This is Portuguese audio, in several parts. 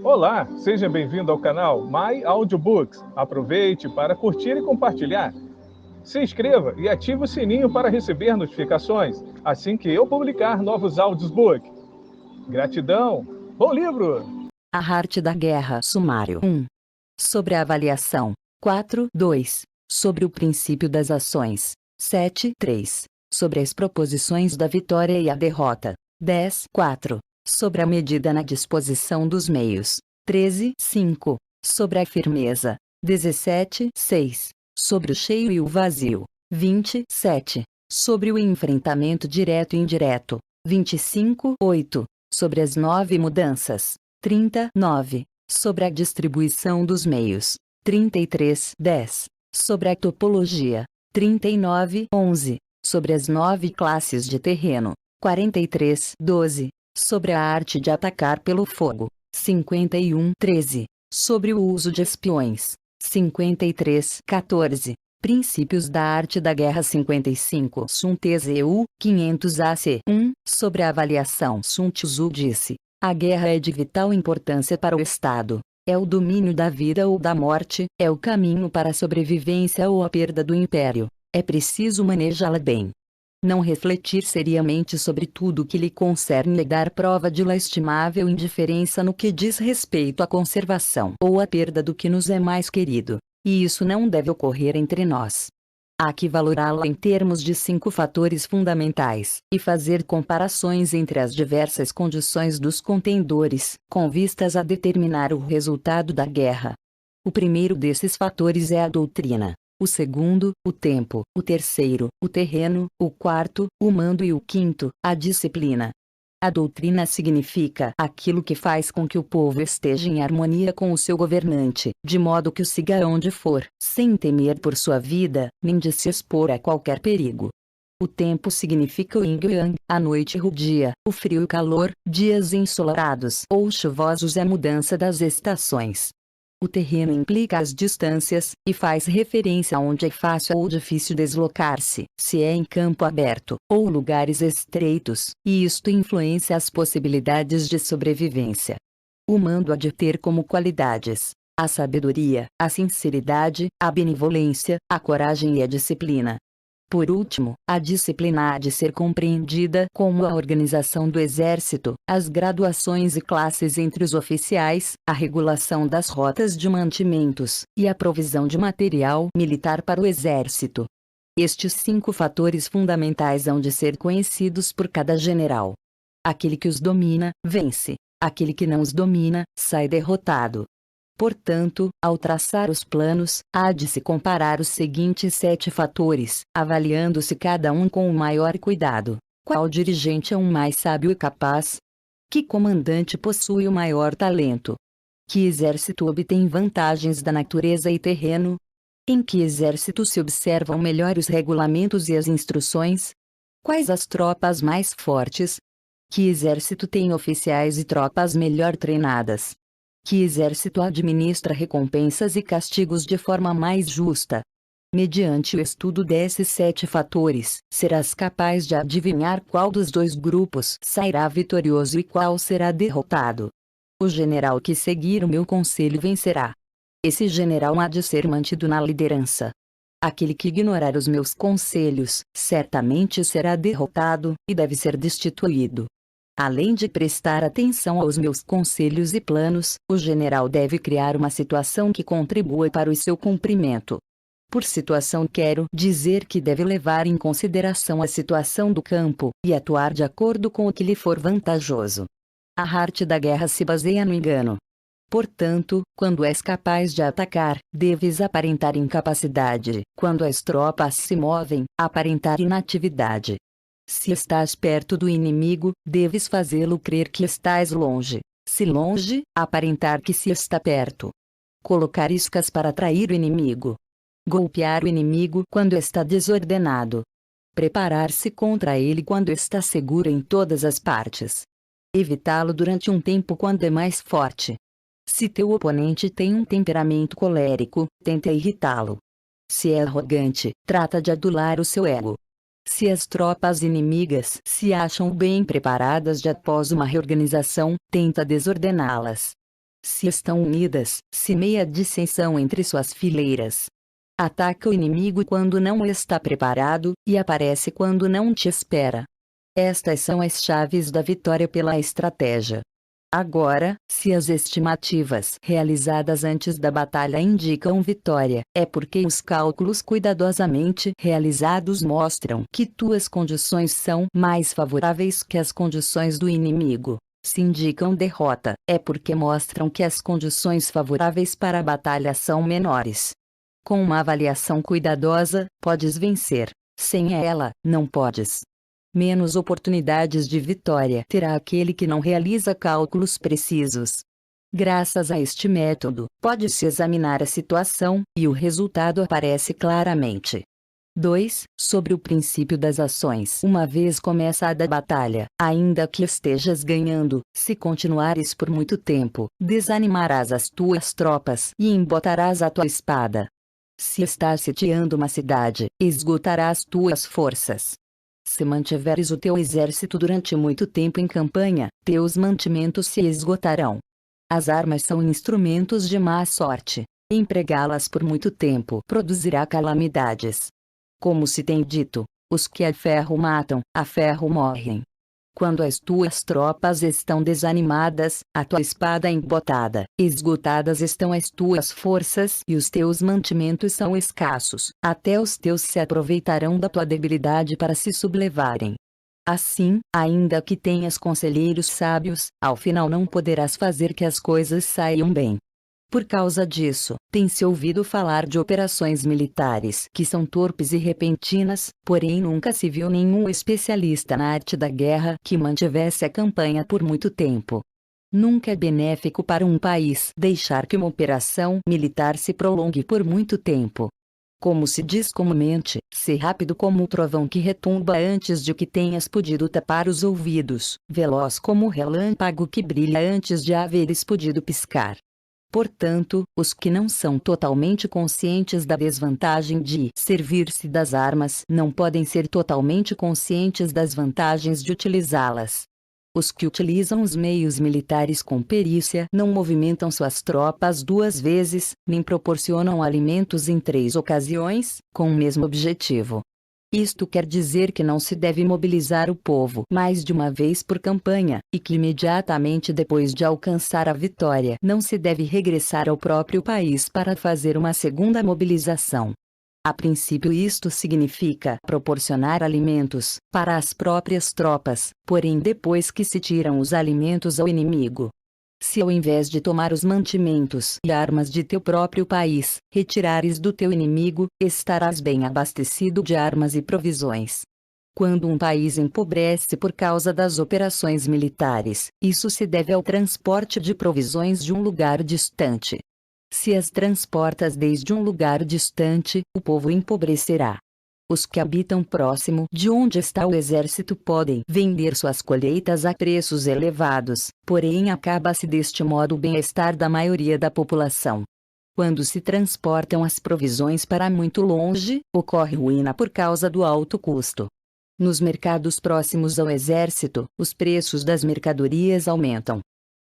Olá, seja bem-vindo ao canal My Audiobooks. Aproveite para curtir e compartilhar. Se inscreva e ative o sininho para receber notificações assim que eu publicar novos audiobooks. Gratidão! Bom livro! A Arte da Guerra. Sumário 1. Sobre a avaliação. 4.2. Sobre o princípio das ações. 7.3. Sobre as proposições da vitória e a derrota. 10.4. Sobre a medida na disposição dos meios. 13.5. Sobre a firmeza. 17.6. Sobre o cheio e o vazio. 27. Sobre o enfrentamento direto e indireto. 25.8. Sobre as 9 mudanças. 39. Sobre a distribuição dos meios. 33.10. Sobre a topologia. 39.11. Sobre as 9 classes de terreno. 43.12. Sobre a arte de atacar pelo fogo. 51.13. Sobre o uso de espiões. 53.14. Princípios da arte da guerra. 55. Sun Tzu, 500 AC. 1. Sobre a avaliação. Sun Tzu disse: a guerra é de vital importância para o Estado. É o domínio da vida ou da morte, é o caminho para a sobrevivência ou a perda do império. É preciso manejá-la bem. Não refletir seriamente sobre tudo que lhe concerne é dar prova de lastimável indiferença no que diz respeito à conservação ou à perda do que nos é mais querido. E isso não deve ocorrer entre nós. Há que valorá-la em termos de 5 fatores fundamentais, e fazer comparações entre as diversas condições dos contendores, com vistas a determinar o resultado da guerra. O primeiro desses fatores é a doutrina. O segundo, o tempo. O terceiro, o terreno. O quarto, o mando. E o quinto, a disciplina. A doutrina significa aquilo que faz com que o povo esteja em harmonia com o seu governante, de modo que o siga onde for, sem temer por sua vida, nem de se expor a qualquer perigo. O tempo significa o yin e o yang, a noite e o dia, o frio e o calor, dias ensolarados ou chuvosos e a mudança das estações. O terreno implica as distâncias, e faz referência a onde é fácil ou difícil deslocar-se, se é em campo aberto, ou lugares estreitos, e isto influencia as possibilidades de sobrevivência. O mando há de ter como qualidades a sabedoria, a sinceridade, a benevolência, a coragem e a disciplina. Por último, a disciplina há de ser compreendida como a organização do exército, as graduações e classes entre os oficiais, a regulação das rotas de mantimentos, e a provisão de material militar para o exército. Estes 5 fatores fundamentais hão de ser conhecidos por cada general. Aquele que os domina, vence. Aquele que não os domina, sai derrotado. Portanto, ao traçar os planos, há de se comparar os seguintes 7 fatores, avaliando-se cada um com o maior cuidado. Qual dirigente é o mais sábio e capaz? Que comandante possui o maior talento? Que exército obtém vantagens da natureza e terreno? Em que exército se observam melhor os regulamentos e as instruções? Quais as tropas mais fortes? Que exército tem oficiais e tropas melhor treinadas? Que exército administra recompensas e castigos de forma mais justa? Mediante o estudo desses 7 fatores, serás capaz de adivinhar qual dos 2 grupos sairá vitorioso e qual será derrotado. O general que seguir o meu conselho vencerá. Esse general há de ser mantido na liderança. Aquele que ignorar os meus conselhos, certamente será derrotado, e deve ser destituído. Além de prestar atenção aos meus conselhos e planos, o general deve criar uma situação que contribua para o seu cumprimento. Por situação quero dizer que deve levar em consideração a situação do campo, e atuar de acordo com o que lhe for vantajoso. A arte da guerra se baseia no engano. Portanto, quando és capaz de atacar, deves aparentar incapacidade. Quando as tropas se movem, aparentar inatividade. Se estás perto do inimigo, deves fazê-lo crer que estás longe. Se longe, aparentar que se está perto. Colocar iscas para atrair o inimigo. Golpear o inimigo quando está desordenado. Preparar-se contra ele quando está seguro em todas as partes. Evitá-lo durante um tempo quando é mais forte. Se teu oponente tem um temperamento colérico, tenta irritá-lo. Se é arrogante, trata de adular o seu ego. Se as tropas inimigas se acham bem preparadas de após uma reorganização, tenta desordená-las. Se estão unidas, semeia dissensão entre suas fileiras. Ataca o inimigo quando não está preparado, e aparece quando não te espera. Estas são as chaves da vitória pela estratégia. Agora, se as estimativas realizadas antes da batalha indicam vitória, é porque os cálculos cuidadosamente realizados mostram que tuas condições são mais favoráveis que as condições do inimigo. Se indicam derrota, é porque mostram que as condições favoráveis para a batalha são menores. Com uma avaliação cuidadosa, podes vencer. Sem ela, não podes. Menos oportunidades de vitória terá aquele que não realiza cálculos precisos. Graças a este método, pode-se examinar a situação, e o resultado aparece claramente. 2. Sobre o princípio das ações. Uma vez começada a batalha, ainda que estejas ganhando, se continuares por muito tempo, desanimarás as tuas tropas e embotarás a tua espada. Se estás sitiando uma cidade, esgotarás tuas forças. Se mantiveres o teu exército durante muito tempo em campanha, teus mantimentos se esgotarão. As armas são instrumentos de má sorte. Empregá-las por muito tempo produzirá calamidades. Como se tem dito, os que a ferro matam, a ferro morrem. Quando as tuas tropas estão desanimadas, a tua espada embotada, esgotadas estão as tuas forças e os teus mantimentos são escassos, até os teus se aproveitarão da tua debilidade para se sublevarem. Assim, ainda que tenhas conselheiros sábios, ao final não poderás fazer que as coisas saiam bem. Por causa disso, tem-se ouvido falar de operações militares que são torpes e repentinas, porém nunca se viu nenhum especialista na arte da guerra que mantivesse a campanha por muito tempo. Nunca é benéfico para um país deixar que uma operação militar se prolongue por muito tempo. Como se diz comumente, ser rápido como o trovão que retumba antes de que tenhas podido tapar os ouvidos, veloz como o relâmpago que brilha antes de haveres podido piscar. Portanto, os que não são totalmente conscientes da desvantagem de servir-se das armas não podem ser totalmente conscientes das vantagens de utilizá-las. Os que utilizam os meios militares com perícia não movimentam suas tropas 2 vezes, nem proporcionam alimentos em 3 ocasiões, com o mesmo objetivo. Isto quer dizer que não se deve mobilizar o povo mais de uma vez por campanha, e que imediatamente depois de alcançar a vitória não se deve regressar ao próprio país para fazer uma segunda mobilização. A princípio isto significa proporcionar alimentos para as próprias tropas, porém depois que se tiram os alimentos ao inimigo. Se ao invés de tomar os mantimentos e armas de teu próprio país, retirares do teu inimigo, estarás bem abastecido de armas e provisões. Quando um país empobrece por causa das operações militares, isso se deve ao transporte de provisões de um lugar distante. Se as transportas desde um lugar distante, o povo empobrecerá. Os que habitam próximo de onde está o exército podem vender suas colheitas a preços elevados, porém acaba-se deste modo o bem-estar da maioria da população. Quando se transportam as provisões para muito longe, ocorre ruína por causa do alto custo. Nos mercados próximos ao exército, os preços das mercadorias aumentam.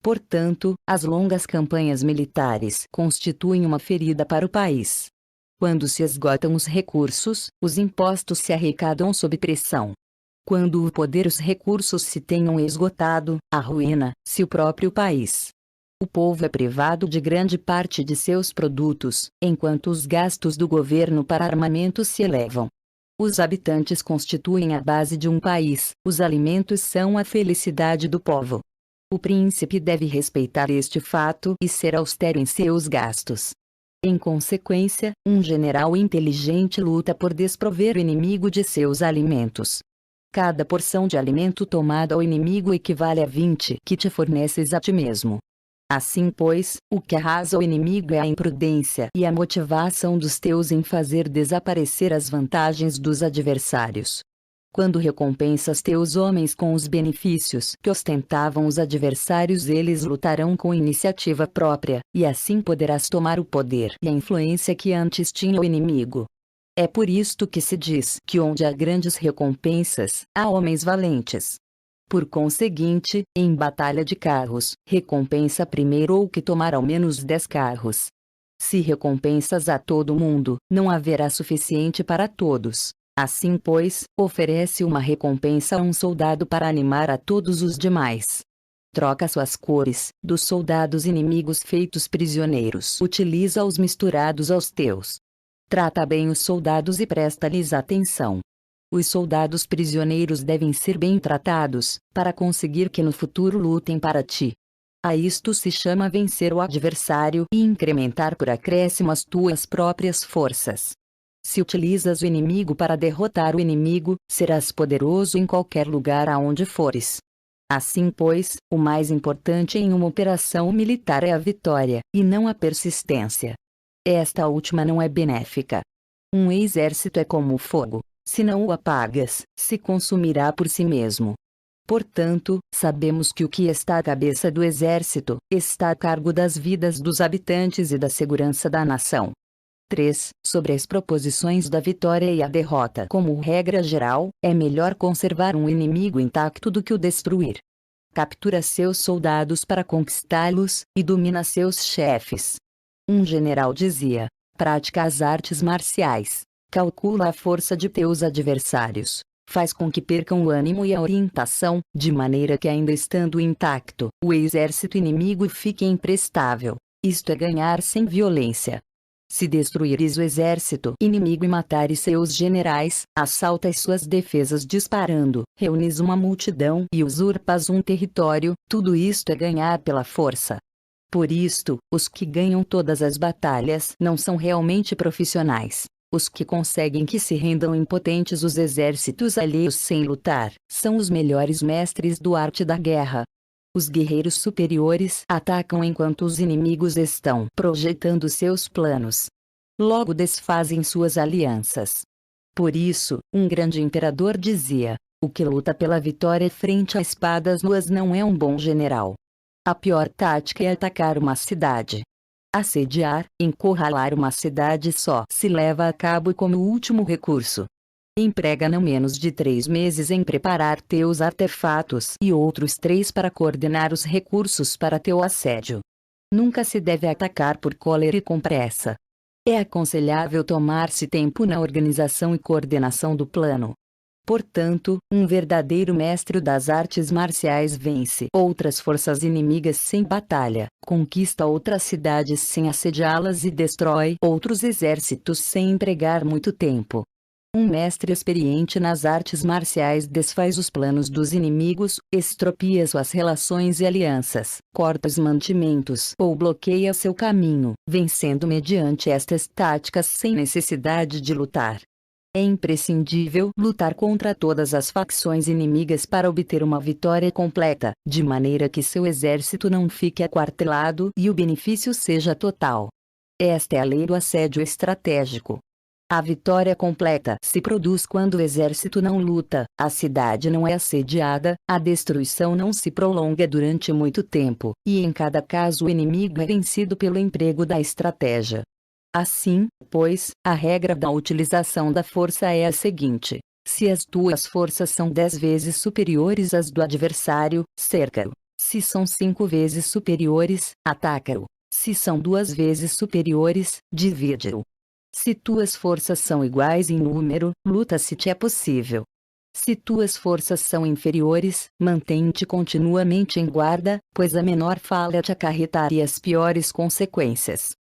Portanto, as longas campanhas militares constituem uma ferida para o país. Quando se esgotam os recursos, os impostos se arrecadam sob pressão. Quando o poder e os recursos se tenham esgotado, arruína-se o próprio país. O povo é privado de grande parte de seus produtos, enquanto os gastos do governo para armamento se elevam. Os habitantes constituem a base de um país, os alimentos são a felicidade do povo. O príncipe deve respeitar este fato e ser austero em seus gastos. Em consequência, um general inteligente luta por desprover o inimigo de seus alimentos. Cada porção de alimento tomada ao inimigo equivale a 20 que te forneces a ti mesmo. Assim pois, o que arrasa o inimigo é a imprudência e a motivação dos teus em fazer desaparecer as vantagens dos adversários. Quando recompensas teus homens com os benefícios que ostentavam os adversários, eles lutarão com iniciativa própria, e assim poderás tomar o poder e a influência que antes tinha o inimigo. É por isto que se diz que onde há grandes recompensas, há homens valentes. Por conseguinte, em batalha de carros, recompensa primeiro o que tomar ao menos 10 carros. Se recompensas a todo mundo, não haverá suficiente para todos. Assim pois, oferece uma recompensa a um soldado para animar a todos os demais. Troca suas cores, dos soldados inimigos feitos prisioneiros. Utiliza-os misturados aos teus. Trata bem os soldados e presta-lhes atenção. Os soldados prisioneiros devem ser bem tratados, para conseguir que no futuro lutem para ti. A isto se chama vencer o adversário e incrementar por acréscimo as tuas próprias forças. Se utilizas o inimigo para derrotar o inimigo, serás poderoso em qualquer lugar aonde fores. Assim pois, o mais importante em uma operação militar é a vitória, e não a persistência. Esta última não é benéfica. Um exército é como o fogo. Se não o apagas, se consumirá por si mesmo. Portanto, sabemos que o que está à cabeça do exército, está a cargo das vidas dos habitantes e da segurança da nação. 3. Sobre as proposições da vitória e a derrota. Como regra geral, é melhor conservar um inimigo intacto do que o destruir. Captura seus soldados para conquistá-los, e domina seus chefes. Um general dizia: pratica as artes marciais. Calcula a força de teus adversários. Faz com que percam o ânimo e a orientação, de maneira que ainda estando intacto, o exército inimigo fique imprestável. Isto é ganhar sem violência. Se destruires o exército inimigo e matares seus generais, assaltas suas defesas disparando, reunes uma multidão e usurpas um território, tudo isto é ganhar pela força. Por isto, os que ganham todas as batalhas não são realmente profissionais. Os que conseguem que se rendam impotentes os exércitos alheios sem lutar, são os melhores mestres do arte da guerra. Os guerreiros superiores atacam enquanto os inimigos estão projetando seus planos. Logo desfazem suas alianças. Por isso, um grande imperador dizia: o que luta pela vitória frente a espadas nuas não é um bom general. A pior tática é atacar uma cidade. Assediar, encurralar uma cidade só se leva a cabo como último recurso. Emprega não menos de 3 meses em preparar teus artefatos e outros 3 para coordenar os recursos para teu assédio. Nunca se deve atacar por cólera e com pressa. É aconselhável tomar-se tempo na organização e coordenação do plano. Portanto, um verdadeiro mestre das artes marciais vence outras forças inimigas sem batalha, conquista outras cidades sem assediá-las e destrói outros exércitos sem empregar muito tempo. Um mestre experiente nas artes marciais desfaz os planos dos inimigos, estropia suas relações e alianças, corta os mantimentos ou bloqueia seu caminho, vencendo mediante estas táticas sem necessidade de lutar. É imprescindível lutar contra todas as facções inimigas para obter uma vitória completa, de maneira que seu exército não fique aquartelado e o benefício seja total. Esta é a lei do assédio estratégico. A vitória completa se produz quando o exército não luta, a cidade não é assediada, a destruição não se prolonga durante muito tempo, e em cada caso o inimigo é vencido pelo emprego da estratégia. Assim, pois, a regra da utilização da força é a seguinte: se as tuas forças são 10 vezes superiores às do adversário, cerca-o. Se são 5 vezes superiores, ataca-o. Se são 2 vezes superiores, divide-o. Se tuas forças são iguais em número, luta se te é possível. Se tuas forças são inferiores, mantém-te continuamente em guarda, pois a menor falha te acarretaria as piores consequências.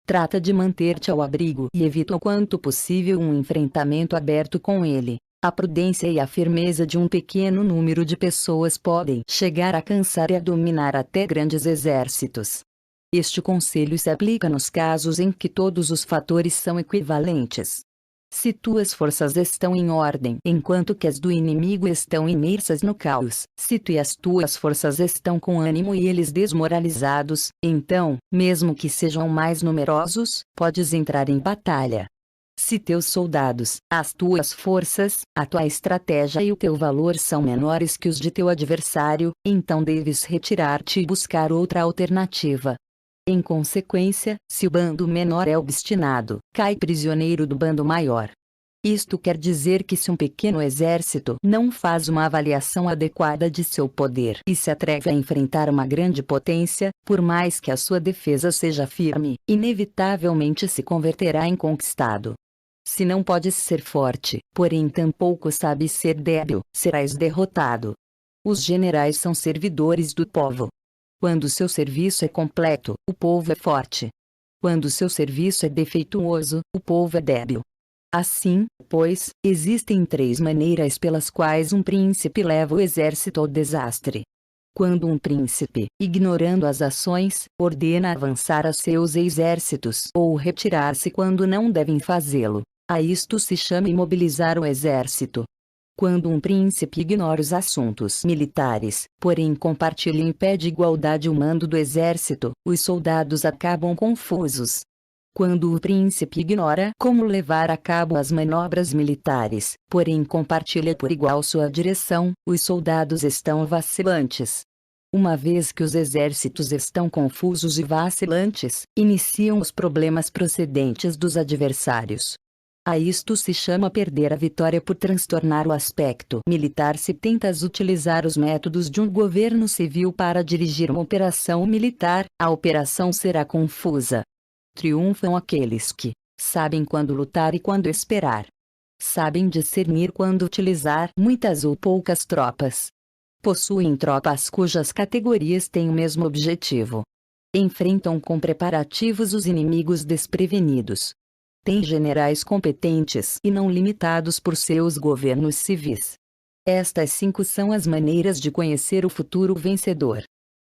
Trata de manter-te ao abrigo e evita o quanto possível um enfrentamento aberto com ele. A prudência e a firmeza de um pequeno número de pessoas podem chegar a cansar e a dominar até grandes exércitos. Este conselho se aplica nos casos em que todos os fatores são equivalentes. Se tuas forças estão em ordem enquanto que as do inimigo estão imersas no caos, se tu e as tuas forças estão com ânimo e eles desmoralizados, então, mesmo que sejam mais numerosos, podes entrar em batalha. Se teus soldados, as tuas forças, a tua estratégia e o teu valor são menores que os de teu adversário, então deves retirar-te e buscar outra alternativa. Em consequência, se o bando menor é obstinado, cai prisioneiro do bando maior. Isto quer dizer que se um pequeno exército não faz uma avaliação adequada de seu poder e se atreve a enfrentar uma grande potência, por mais que a sua defesa seja firme, inevitavelmente se converterá em conquistado. Se não podes ser forte, porém tampouco sabes ser débil, serás derrotado. Os generais são servidores do povo. Quando seu serviço é completo, o povo é forte. Quando seu serviço é defeituoso, o povo é débil. Assim, pois, existem 3 maneiras pelas quais um príncipe leva o exército ao desastre. Quando um príncipe, ignorando as ações, ordena avançar a seus exércitos ou retirar-se quando não devem fazê-lo, a isto se chama imobilizar o exército. Quando um príncipe ignora os assuntos militares, porém compartilha em pé de igualdade o mando do exército, os soldados acabam confusos. Quando o príncipe ignora como levar a cabo as manobras militares, porém compartilha por igual sua direção, os soldados estão vacilantes. Uma vez que os exércitos estão confusos e vacilantes, iniciam os problemas procedentes dos adversários. A isto se chama perder a vitória por transtornar o aspecto militar. Se tentas utilizar os métodos de um governo civil para dirigir uma operação militar, a operação será confusa. Triunfam aqueles que sabem quando lutar e quando esperar. Sabem discernir quando utilizar muitas ou poucas tropas. Possuem tropas cujas categorias têm o mesmo objetivo. Enfrentam com preparativos os inimigos desprevenidos. Têm generais competentes e não limitados por seus governos civis. Estas 5 são as maneiras de conhecer o futuro vencedor.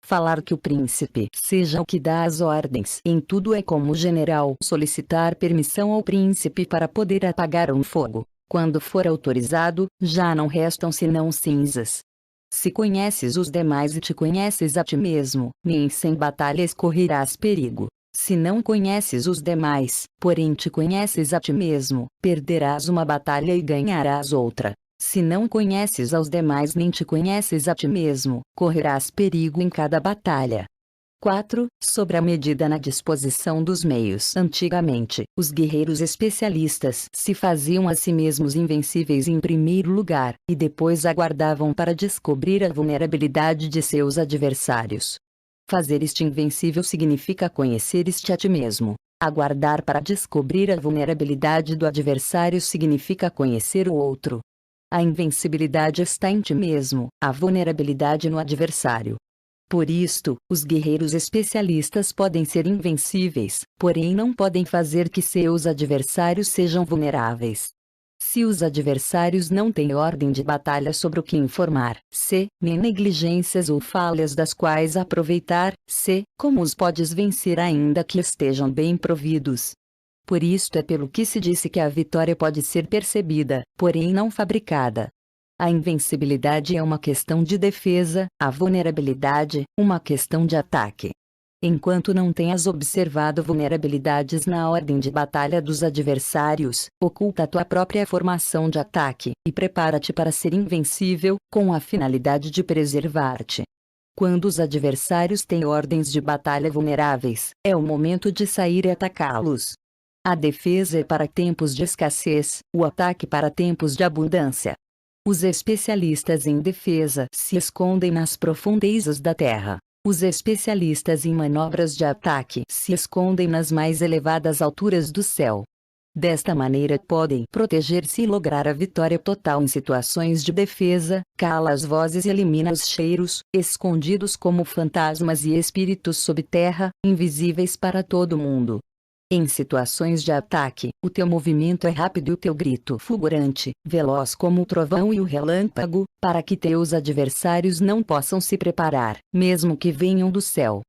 Falar que o príncipe seja o que dá as ordens em tudo é como o general solicitar permissão ao príncipe para poder apagar um fogo. Quando for autorizado, já não restam senão cinzas. Se conheces os demais e te conheces a ti mesmo, nem sem batalhas correrás perigo. Se não conheces os demais, porém te conheces a ti mesmo, perderás uma batalha e ganharás outra. Se não conheces aos demais nem te conheces a ti mesmo, correrás perigo em cada batalha. 4. Sobre a medida na disposição dos meios. Antigamente, os guerreiros especialistas se faziam a si mesmos invencíveis em primeiro lugar, e depois aguardavam para descobrir a vulnerabilidade de seus adversários. Fazer-te invencível significa conhecer-te a ti mesmo. Aguardar para descobrir a vulnerabilidade do adversário significa conhecer o outro. A invencibilidade está em ti mesmo, a vulnerabilidade no adversário. Por isto, os guerreiros especialistas podem ser invencíveis, porém não podem fazer que seus adversários sejam vulneráveis. Se os adversários não têm ordem de batalha sobre o que informar, nem negligências ou falhas das quais aproveitar, como os podes vencer ainda que estejam bem providos? Por isto é pelo que se disse que a vitória pode ser percebida, porém não fabricada. A invencibilidade é uma questão de defesa, a vulnerabilidade, uma questão de ataque. Enquanto não tenhas observado vulnerabilidades na ordem de batalha dos adversários, oculta tua própria formação de ataque, e prepara-te para ser invencível, com a finalidade de preservar-te. Quando os adversários têm ordens de batalha vulneráveis, é o momento de sair e atacá-los. A defesa é para tempos de escassez, o ataque para tempos de abundância. Os especialistas em defesa se escondem nas profundezas da terra. Os especialistas em manobras de ataque se escondem nas mais elevadas alturas do céu. Desta maneira podem proteger-se e lograr a vitória total em situações de defesa, cala as vozes e elimina os cheiros, escondidos como fantasmas e espíritos sob terra, invisíveis para todo mundo. Em situações de ataque, o teu movimento é rápido e o teu grito fulgurante, veloz como o trovão e o relâmpago, para que teus adversários não possam se preparar, mesmo que venham do céu.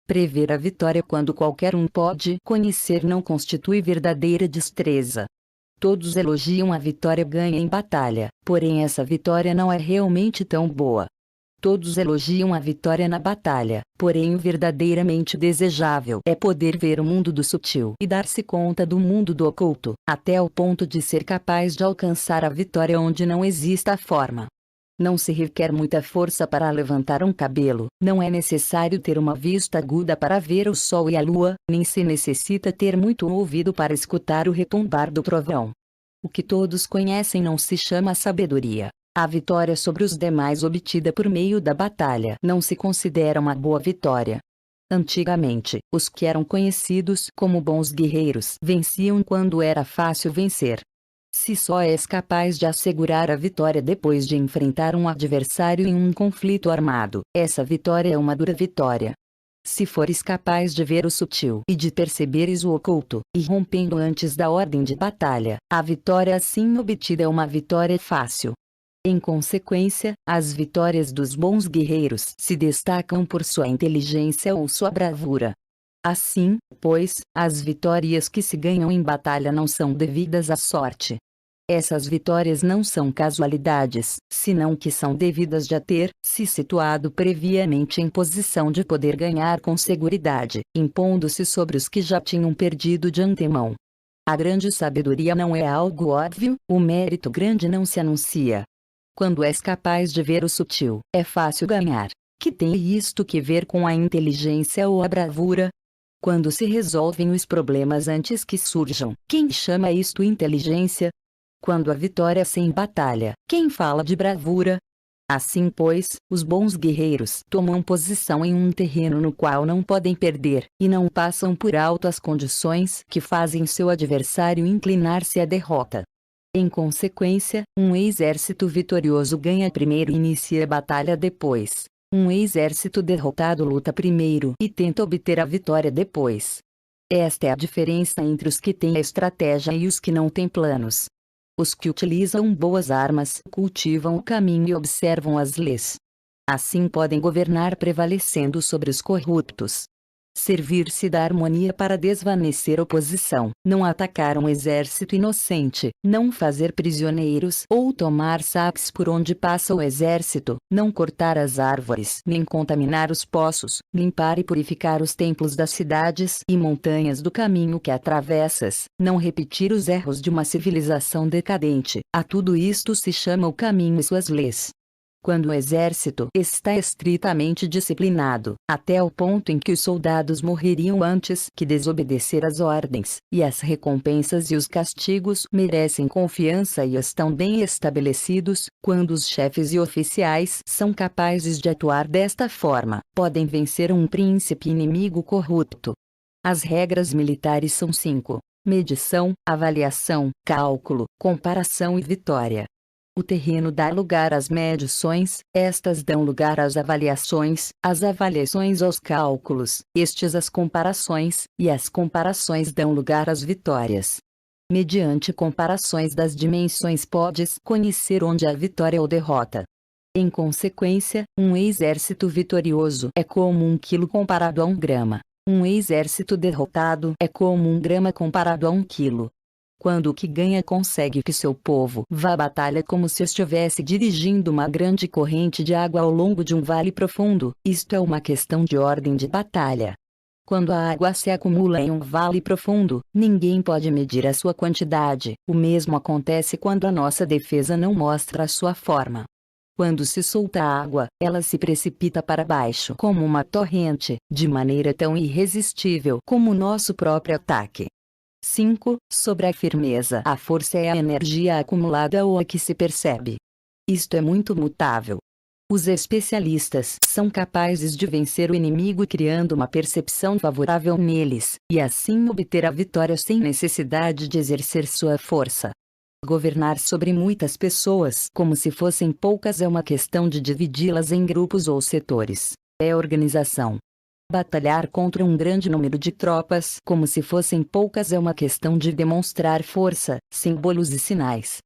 Prever a vitória quando qualquer um pode conhecer não constitui verdadeira destreza. Todos elogiam a vitória ganha em batalha, porém essa vitória não é realmente tão boa. Todos elogiam a vitória na batalha, porém o verdadeiramente desejável é poder ver o mundo do sutil e dar-se conta do mundo do oculto, até ao ponto de ser capaz de alcançar a vitória onde não exista a forma. Não se requer muita força para levantar um cabelo, não é necessário ter uma vista aguda para ver o sol e a lua, nem se necessita ter muito ouvido para escutar o retumbar do trovão. O que todos conhecem não se chama sabedoria. A vitória sobre os demais obtida por meio da batalha não se considera uma boa vitória. Antigamente, os que eram conhecidos como bons guerreiros venciam quando era fácil vencer. Se só és capaz de assegurar a vitória depois de enfrentar um adversário em um conflito armado, essa vitória é uma dura vitória. Se fores capaz de ver o sutil e de perceberes o oculto, irrompendo antes da ordem de batalha, a vitória assim obtida é uma vitória fácil. Em consequência, as vitórias dos bons guerreiros se destacam por sua inteligência ou sua bravura. Assim, pois, as vitórias que se ganham em batalha não são devidas à sorte. Essas vitórias não são casualidades, senão que são devidas de a ter se situado previamente em posição de poder ganhar com seguridade, impondo-se sobre os que já tinham perdido de antemão. A grande sabedoria não é algo óbvio, o mérito grande não se anuncia. Quando és capaz de ver o sutil, é fácil ganhar. Que tem isto que ver com a inteligência ou a bravura? Quando se resolvem os problemas antes que surjam, quem chama isto inteligência? Quando a vitória sem batalha, quem fala de bravura? Assim pois, os bons guerreiros tomam posição em um terreno no qual não podem perder, e não passam por alto as condições que fazem seu adversário inclinar-se à derrota. Em consequência, um exército vitorioso ganha primeiro e inicia a batalha depois. Um exército derrotado luta primeiro e tenta obter a vitória depois. Esta é a diferença entre os que têm a estratégia e os que não têm planos. Os que utilizam boas armas cultivam o caminho e observam as leis. Assim podem governar prevalecendo sobre os corruptos. Servir-se da harmonia para desvanecer oposição, não atacar um exército inocente, não fazer prisioneiros ou tomar saques por onde passa o exército, não cortar as árvores, nem contaminar os poços, limpar e purificar os templos das cidades e montanhas do caminho que atravessas, não repetir os erros de uma civilização decadente. A tudo isto se chama o caminho e suas leis. Quando o exército está estritamente disciplinado, até o ponto em que os soldados morreriam antes que desobedecer às ordens, e as recompensas e os castigos merecem confiança e estão bem estabelecidos, quando os chefes e oficiais são capazes de atuar desta forma, podem vencer um príncipe inimigo corrupto. As regras militares são 5: medição, avaliação, cálculo, comparação e vitória. O terreno dá lugar às medições, estas dão lugar às avaliações aos cálculos, estes às comparações, e as comparações dão lugar às vitórias. Mediante comparações das dimensões podes conhecer onde há vitória ou derrota. Em consequência, um exército vitorioso é como 1 quilo comparado a 1 grama. Um exército derrotado é como 1 grama comparado a 1 quilo. Quando o que ganha consegue que seu povo vá à batalha como se estivesse dirigindo uma grande corrente de água ao longo de um vale profundo, isto é uma questão de ordem de batalha. Quando a água se acumula em um vale profundo, ninguém pode medir a sua quantidade. O mesmo acontece quando a nossa defesa não mostra a sua forma. Quando se solta a água, ela se precipita para baixo como uma torrente, de maneira tão irresistível como o nosso próprio ataque. 5. Sobre a firmeza. A força é a energia acumulada ou a que se percebe. Isto é muito mutável. Os especialistas são capazes de vencer o inimigo criando uma percepção favorável neles, e assim obter a vitória sem necessidade de exercer sua força. Governar sobre muitas pessoas como se fossem poucas é uma questão de dividi-las em grupos ou setores. É organização. Batalhar contra um grande número de tropas como se fossem poucas é uma questão de demonstrar força, símbolos e sinais.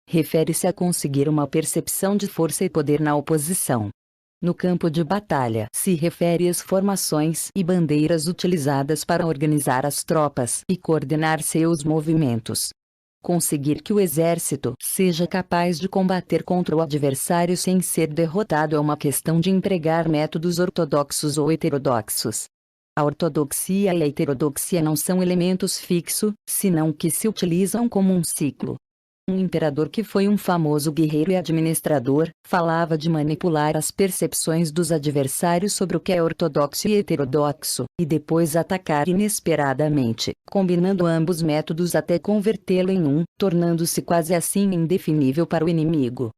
Refere-se a conseguir uma percepção de força e poder na oposição. No campo de batalha se refere às formações e bandeiras utilizadas para organizar as tropas e coordenar seus movimentos. Conseguir que o exército seja capaz de combater contra o adversário sem ser derrotado é uma questão de empregar métodos ortodoxos ou heterodoxos. A ortodoxia e a heterodoxia não são elementos fixos, senão que se utilizam como um ciclo. Um imperador que foi um famoso guerreiro e administrador, falava de manipular as percepções dos adversários sobre o que é ortodoxo e heterodoxo, e depois atacar inesperadamente, combinando ambos métodos até convertê-lo em um, tornando-se quase assim indefinível para o inimigo.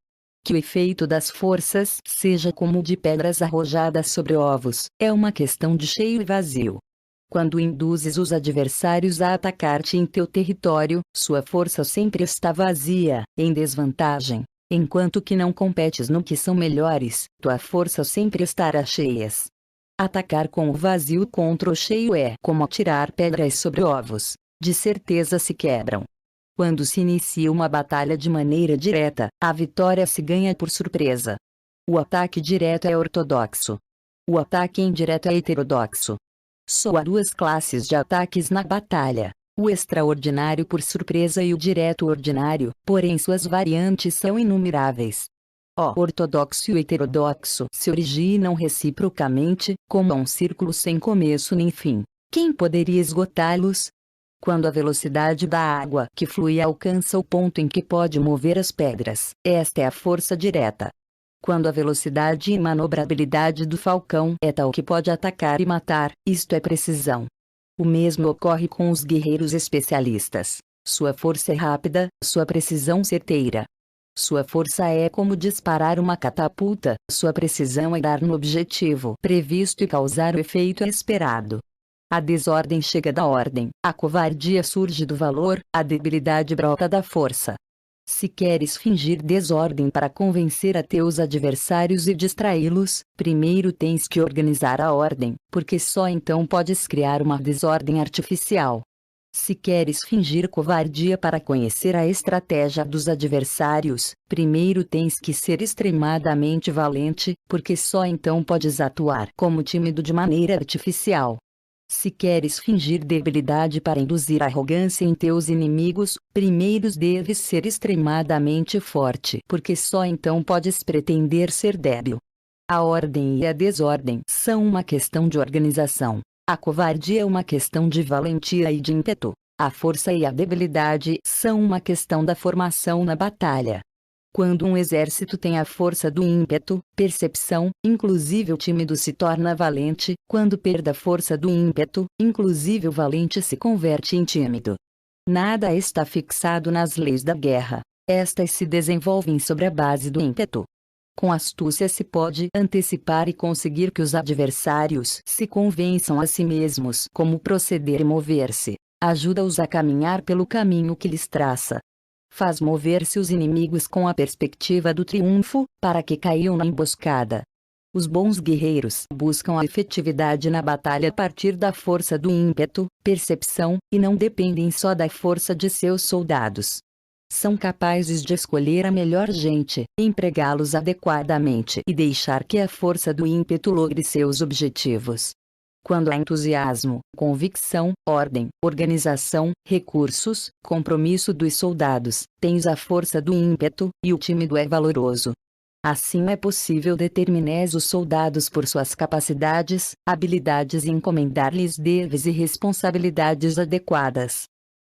Que o efeito das forças seja como o de pedras arrojadas sobre ovos, é uma questão de cheio e vazio. Quando induzes os adversários a atacar-te em teu território, sua força sempre está vazia, em desvantagem. Enquanto que não competes no que são melhores, tua força sempre estará cheias. Atacar com o vazio contra o cheio é como atirar pedras sobre ovos. De certeza se quebram. Quando se inicia uma batalha de maneira direta, a vitória se ganha por surpresa. O ataque direto é ortodoxo. O ataque indireto é heterodoxo. Só há duas classes de ataques na batalha: o extraordinário por surpresa e o direto ordinário, porém suas variantes são inumeráveis. O ortodoxo e o heterodoxo se originam reciprocamente, como um círculo sem começo nem fim. Quem poderia esgotá-los? Quando a velocidade da água que flui alcança o ponto em que pode mover as pedras, esta é a força direta. Quando a velocidade e manobrabilidade do falcão é tal que pode atacar e matar, isto é precisão. O mesmo ocorre com os guerreiros especialistas. Sua força é rápida, sua precisão certeira. Sua força é como disparar uma catapulta, sua precisão é dar no objetivo previsto e causar o efeito esperado. A desordem chega da ordem, a covardia surge do valor, a debilidade brota da força. Se queres fingir desordem para convencer a teus adversários e distraí-los, primeiro tens que organizar a ordem, porque só então podes criar uma desordem artificial. Se queres fingir covardia para conhecer a estratégia dos adversários, primeiro tens que ser extremadamente valente, porque só então podes atuar como tímido de maneira artificial. Se queres fingir debilidade para induzir arrogância em teus inimigos, primeiro deves ser extremadamente forte, porque só então podes pretender ser débil. A ordem e a desordem são uma questão de organização. A covardia é uma questão de valentia e de ímpeto. A força e a debilidade são uma questão da formação na batalha. Quando um exército tem a força do ímpeto, percepção, inclusive o tímido se torna valente; quando perde a força do ímpeto, inclusive o valente se converte em tímido. Nada está fixado nas leis da guerra. Estas se desenvolvem sobre a base do ímpeto. Com astúcia se pode antecipar e conseguir que os adversários se convençam a si mesmos como proceder e mover-se. Ajuda-os a caminhar pelo caminho que lhes traça. Faz mover-se os inimigos com a perspectiva do triunfo, para que caiam na emboscada. Os bons guerreiros buscam a efetividade na batalha a partir da força do ímpeto, percepção, e não dependem só da força de seus soldados. São capazes de escolher a melhor gente, empregá-los adequadamente e deixar que a força do ímpeto logre seus objetivos. Quando há entusiasmo, convicção, ordem, organização, recursos, compromisso dos soldados, tens a força do ímpeto, e o tímido é valoroso. Assim é possível determinar os soldados por suas capacidades, habilidades e encomendar-lhes deveres e responsabilidades adequadas.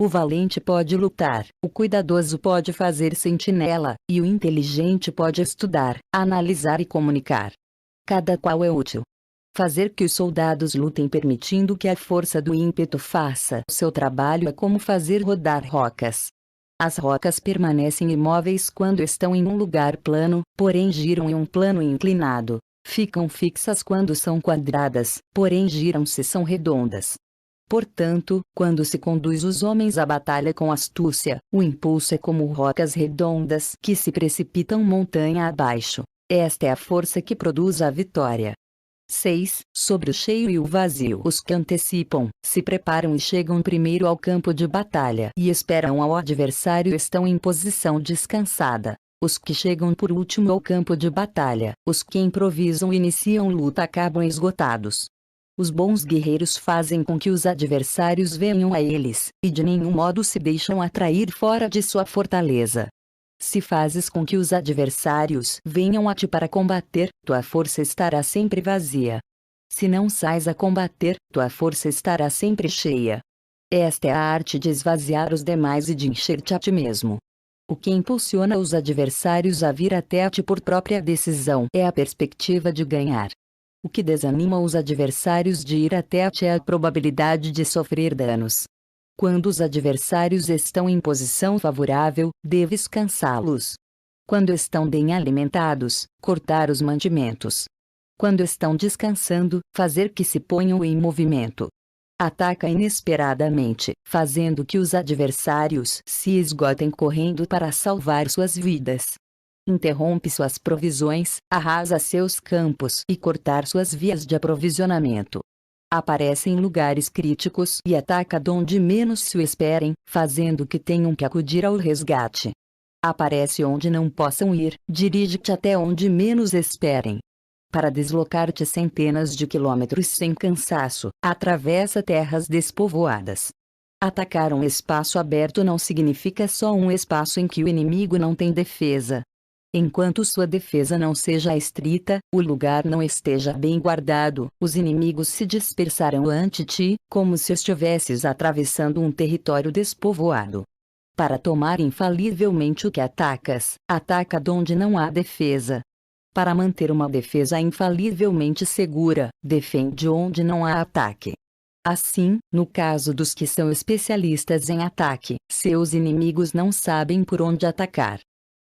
O valente pode lutar, o cuidadoso pode fazer sentinela, e o inteligente pode estudar, analisar e comunicar. Cada qual é útil. Fazer que os soldados lutem permitindo que a força do ímpeto faça o seu trabalho é como fazer rodar rocas. As rocas permanecem imóveis quando estão em um lugar plano, porém giram em um plano inclinado. Ficam fixas quando são quadradas, porém giram se são redondas. Portanto, quando se conduz os homens à batalha com astúcia, o impulso é como rocas redondas que se precipitam montanha abaixo. Esta é a força que produz a vitória. 6. Sobre o cheio e o vazio. Os que antecipam, se preparam e chegam primeiro ao campo de batalha e esperam ao adversário estão em posição descansada. Os que chegam por último ao campo de batalha, os que improvisam e iniciam luta acabam esgotados. Os bons guerreiros fazem com que os adversários venham a eles, e de nenhum modo se deixam atrair fora de sua fortaleza. Se fazes com que os adversários venham a ti para combater, tua força estará sempre vazia. Se não sais a combater, tua força estará sempre cheia. Esta é a arte de esvaziar os demais e de encher-te a ti mesmo. O que impulsiona os adversários a vir até ti por própria decisão é a perspectiva de ganhar. O que desanima os adversários de ir até ti é a probabilidade de sofrer danos. Quando os adversários estão em posição favorável, deves cansá-los. Quando estão bem alimentados, cortar os mantimentos. Quando estão descansando, fazer que se ponham em movimento. Ataca inesperadamente, fazendo que os adversários se esgotem correndo para salvar suas vidas. Interrompe suas provisões, arrasa seus campos e cortar suas vias de aprovisionamento. Aparece em lugares críticos e ataca donde menos se o esperem, fazendo que tenham que acudir ao resgate. Aparece onde não possam ir, dirige-te até onde menos esperem. Para deslocar-te centenas de quilômetros sem cansaço, atravessa terras despovoadas. Atacar um espaço aberto não significa só um espaço em que o inimigo não tem defesa. Enquanto sua defesa não seja estrita, o lugar não esteja bem guardado, os inimigos se dispersarão ante ti, como se estivesses atravessando um território despovoado. Para tomar infalivelmente o que atacas, ataca donde não há defesa. Para manter uma defesa infalivelmente segura, defende onde não há ataque. Assim, no caso dos que são especialistas em ataque, seus inimigos não sabem por onde atacar.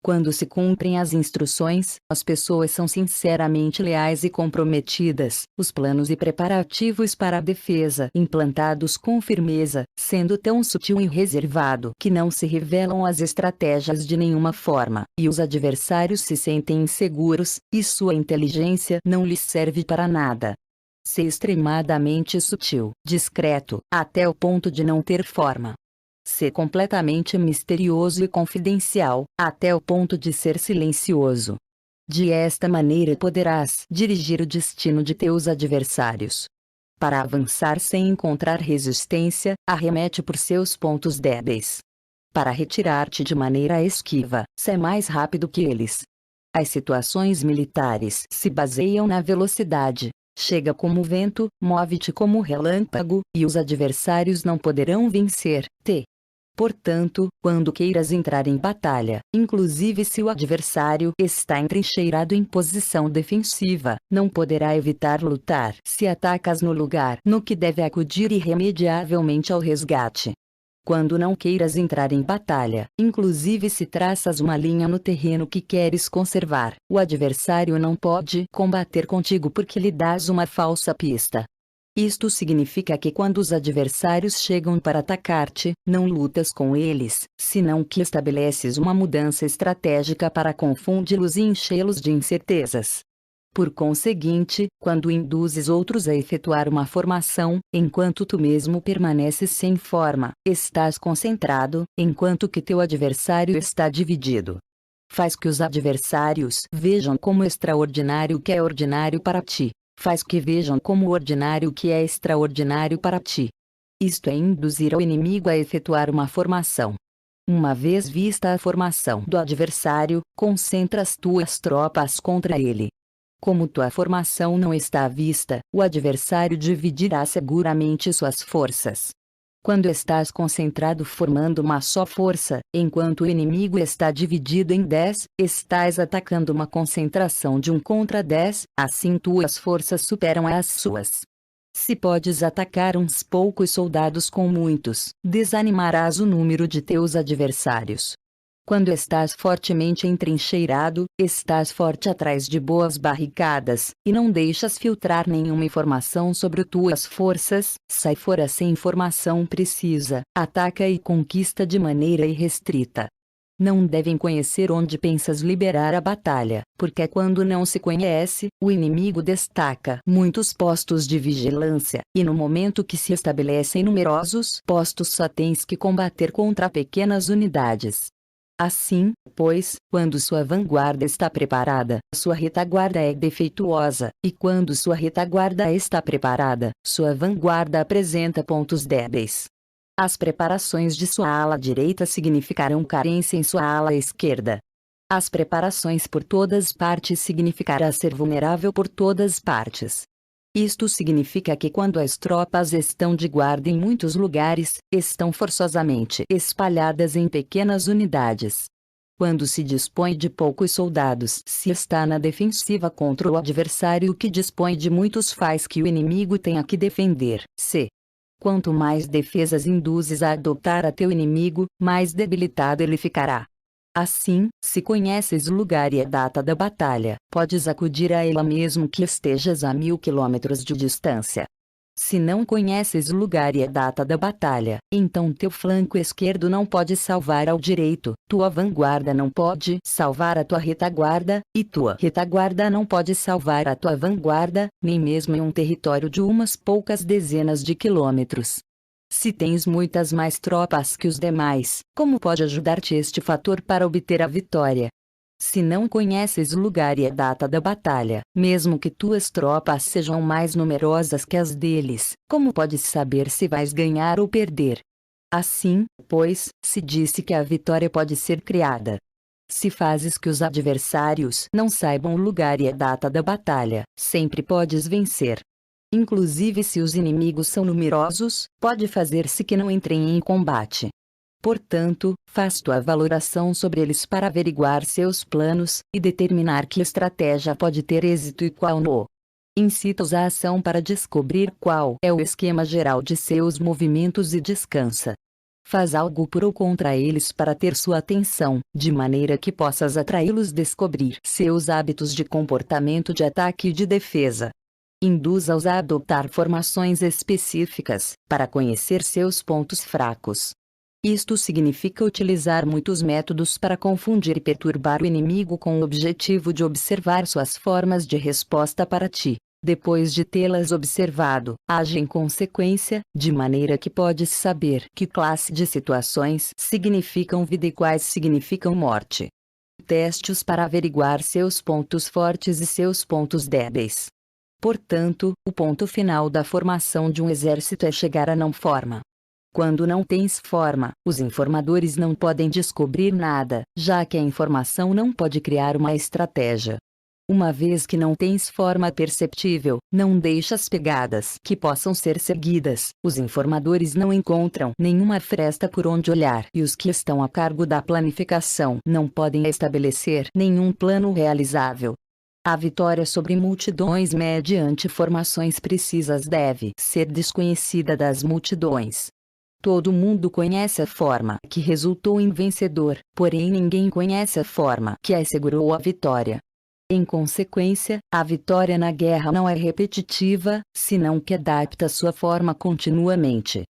Quando se cumprem as instruções, as pessoas são sinceramente leais e comprometidas, os planos e preparativos para a defesa implantados com firmeza, sendo tão sutil e reservado que não se revelam as estratégias de nenhuma forma, e os adversários se sentem inseguros, e sua inteligência não lhes serve para nada. Ser extremadamente sutil, discreto, até o ponto de não ter forma. Ser completamente misterioso e confidencial, até o ponto de ser silencioso. De esta maneira poderás dirigir o destino de teus adversários. Para avançar sem encontrar resistência, arremete por seus pontos débeis. Para retirar-te de maneira esquiva, sé mais rápido que eles. As situações militares se baseiam na velocidade. Chega como vento, move-te como relâmpago, e os adversários não poderão vencer-te. Portanto, quando queiras entrar em batalha, inclusive se o adversário está entrincheirado em posição defensiva, não poderá evitar lutar se atacas no lugar no que deve acudir irremediavelmente ao resgate. Quando não queiras entrar em batalha, inclusive se traças uma linha no terreno que queres conservar, o adversário não pode combater contigo porque lhe dás uma falsa pista. Isto significa que quando os adversários chegam para atacar-te, não lutas com eles, senão que estabeleces uma mudança estratégica para confundi-los e enchê-los de incertezas. Por conseguinte, quando induzes outros a efetuar uma formação, enquanto tu mesmo permaneces sem forma, estás concentrado, enquanto que teu adversário está dividido. Faz que os adversários vejam como extraordinário o que é ordinário para ti. Faz que vejam como ordinário o que é extraordinário para ti. Isto é induzir ao inimigo a efetuar uma formação. Uma vez vista a formação do adversário, concentras tuas tropas contra ele. Como tua formação não está à vista, o adversário dividirá seguramente suas forças. Quando estás concentrado formando uma só força, enquanto o inimigo está dividido em 10, estás atacando uma concentração de 1 contra 10, assim tuas forças superam as suas. Se podes atacar uns poucos soldados com muitos, desanimarás o número de teus adversários. Quando estás fortemente entrincheirado, estás forte atrás de boas barricadas, e não deixas filtrar nenhuma informação sobre tuas forças, sai fora sem informação precisa, ataca e conquista de maneira irrestrita. Não devem conhecer onde pensas liberar a batalha, porque quando não se conhece, o inimigo destaca muitos postos de vigilância, e no momento que se estabelecem numerosos postos só tens que combater contra pequenas unidades. Assim, pois, quando sua vanguarda está preparada, sua retaguarda é defeituosa, e quando sua retaguarda está preparada, sua vanguarda apresenta pontos débeis. As preparações de sua ala direita significarão carência em sua ala esquerda. As preparações por todas partes significará ser vulnerável por todas partes. Isto significa que quando as tropas estão de guarda em muitos lugares, estão forçosamente espalhadas em pequenas unidades. Quando se dispõe de poucos soldados, se está na defensiva contra o adversário que dispõe de muitos, faz que o inimigo tenha que defender. C. Quanto mais defesas induzes a adotar a teu inimigo, mais debilitado ele ficará. Assim, se conheces o lugar e a data da batalha, podes acudir a ela mesmo que estejas a 1000 quilômetros de distância. Se não conheces o lugar e a data da batalha, então teu flanco esquerdo não pode salvar ao direito, tua vanguarda não pode salvar a tua retaguarda, e tua retaguarda não pode salvar a tua vanguarda, nem mesmo em um território de umas poucas dezenas de quilômetros. Se tens muitas mais tropas que os demais, como pode ajudar-te este fator para obter a vitória? Se não conheces o lugar e a data da batalha, mesmo que tuas tropas sejam mais numerosas que as deles, como podes saber se vais ganhar ou perder? Assim, pois, se disse que a vitória pode ser criada. Se fazes que os adversários não saibam o lugar e a data da batalha, sempre podes vencer. Inclusive se os inimigos são numerosos, pode fazer-se que não entrem em combate. Portanto, faz tua valoração sobre eles para averiguar seus planos, e determinar que estratégia pode ter êxito e qual não. Incita-os à ação para descobrir qual é o esquema geral de seus movimentos e descansa. Faz algo por ou contra eles para ter sua atenção, de maneira que possas atraí-los, descobrir seus hábitos de comportamento de ataque e de defesa. Induza-os a adotar formações específicas, para conhecer seus pontos fracos. Isto significa utilizar muitos métodos para confundir e perturbar o inimigo com o objetivo de observar suas formas de resposta para ti. Depois de tê-las observado, age em consequência, de maneira que podes saber que classe de situações significam vida e quais significam morte. Teste-os para averiguar seus pontos fortes e seus pontos débeis. Portanto, o ponto final da formação de um exército é chegar à não forma. Quando não tens forma, os informadores não podem descobrir nada, já que a informação não pode criar uma estratégia. Uma vez que não tens forma perceptível, não deixas pegadas que possam ser seguidas, os informadores não encontram nenhuma fresta por onde olhar e os que estão a cargo da planificação não podem estabelecer nenhum plano realizável. A vitória sobre multidões mediante formações precisas deve ser desconhecida das multidões. Todo mundo conhece a forma que resultou em vencedor, porém ninguém conhece a forma que assegurou a vitória. Em consequência, a vitória na guerra não é repetitiva, senão que adapta sua forma continuamente.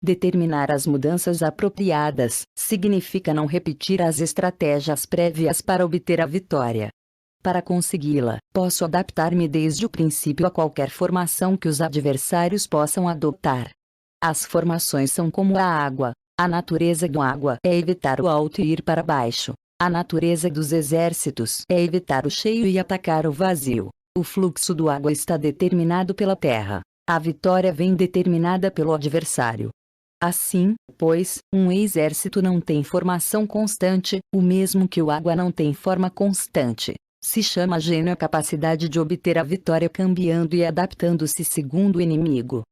Determinar as mudanças apropriadas significa não repetir as estratégias prévias para obter a vitória. Para consegui-la, posso adaptar-me desde o princípio a qualquer formação que os adversários possam adotar. As formações são como a água. A natureza da água é evitar o alto e ir para baixo. A natureza dos exércitos é evitar o cheio e atacar o vazio. O fluxo do água está determinado pela terra. A vitória vem determinada pelo adversário. Assim, pois, um exército não tem formação constante, o mesmo que o água não tem forma constante. Se chama gênio a capacidade de obter a vitória cambiando e adaptando-se segundo o inimigo.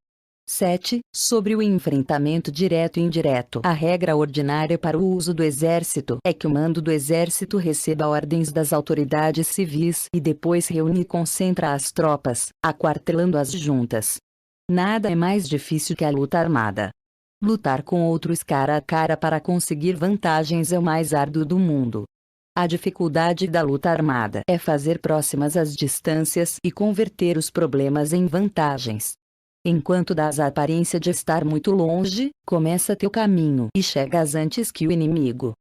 7. Sobre o enfrentamento direto e indireto. A regra ordinária para o uso do exército é que o mando do exército receba ordens das autoridades civis e depois reúne e concentra as tropas, aquartelando-as juntas. Nada é mais difícil que a luta armada. Lutar com outros cara a cara para conseguir vantagens é o mais árduo do mundo. A dificuldade da luta armada é fazer próximas as distâncias e converter os problemas em vantagens. Enquanto dás a aparência de estar muito longe, começa teu caminho e chegas antes que o inimigo.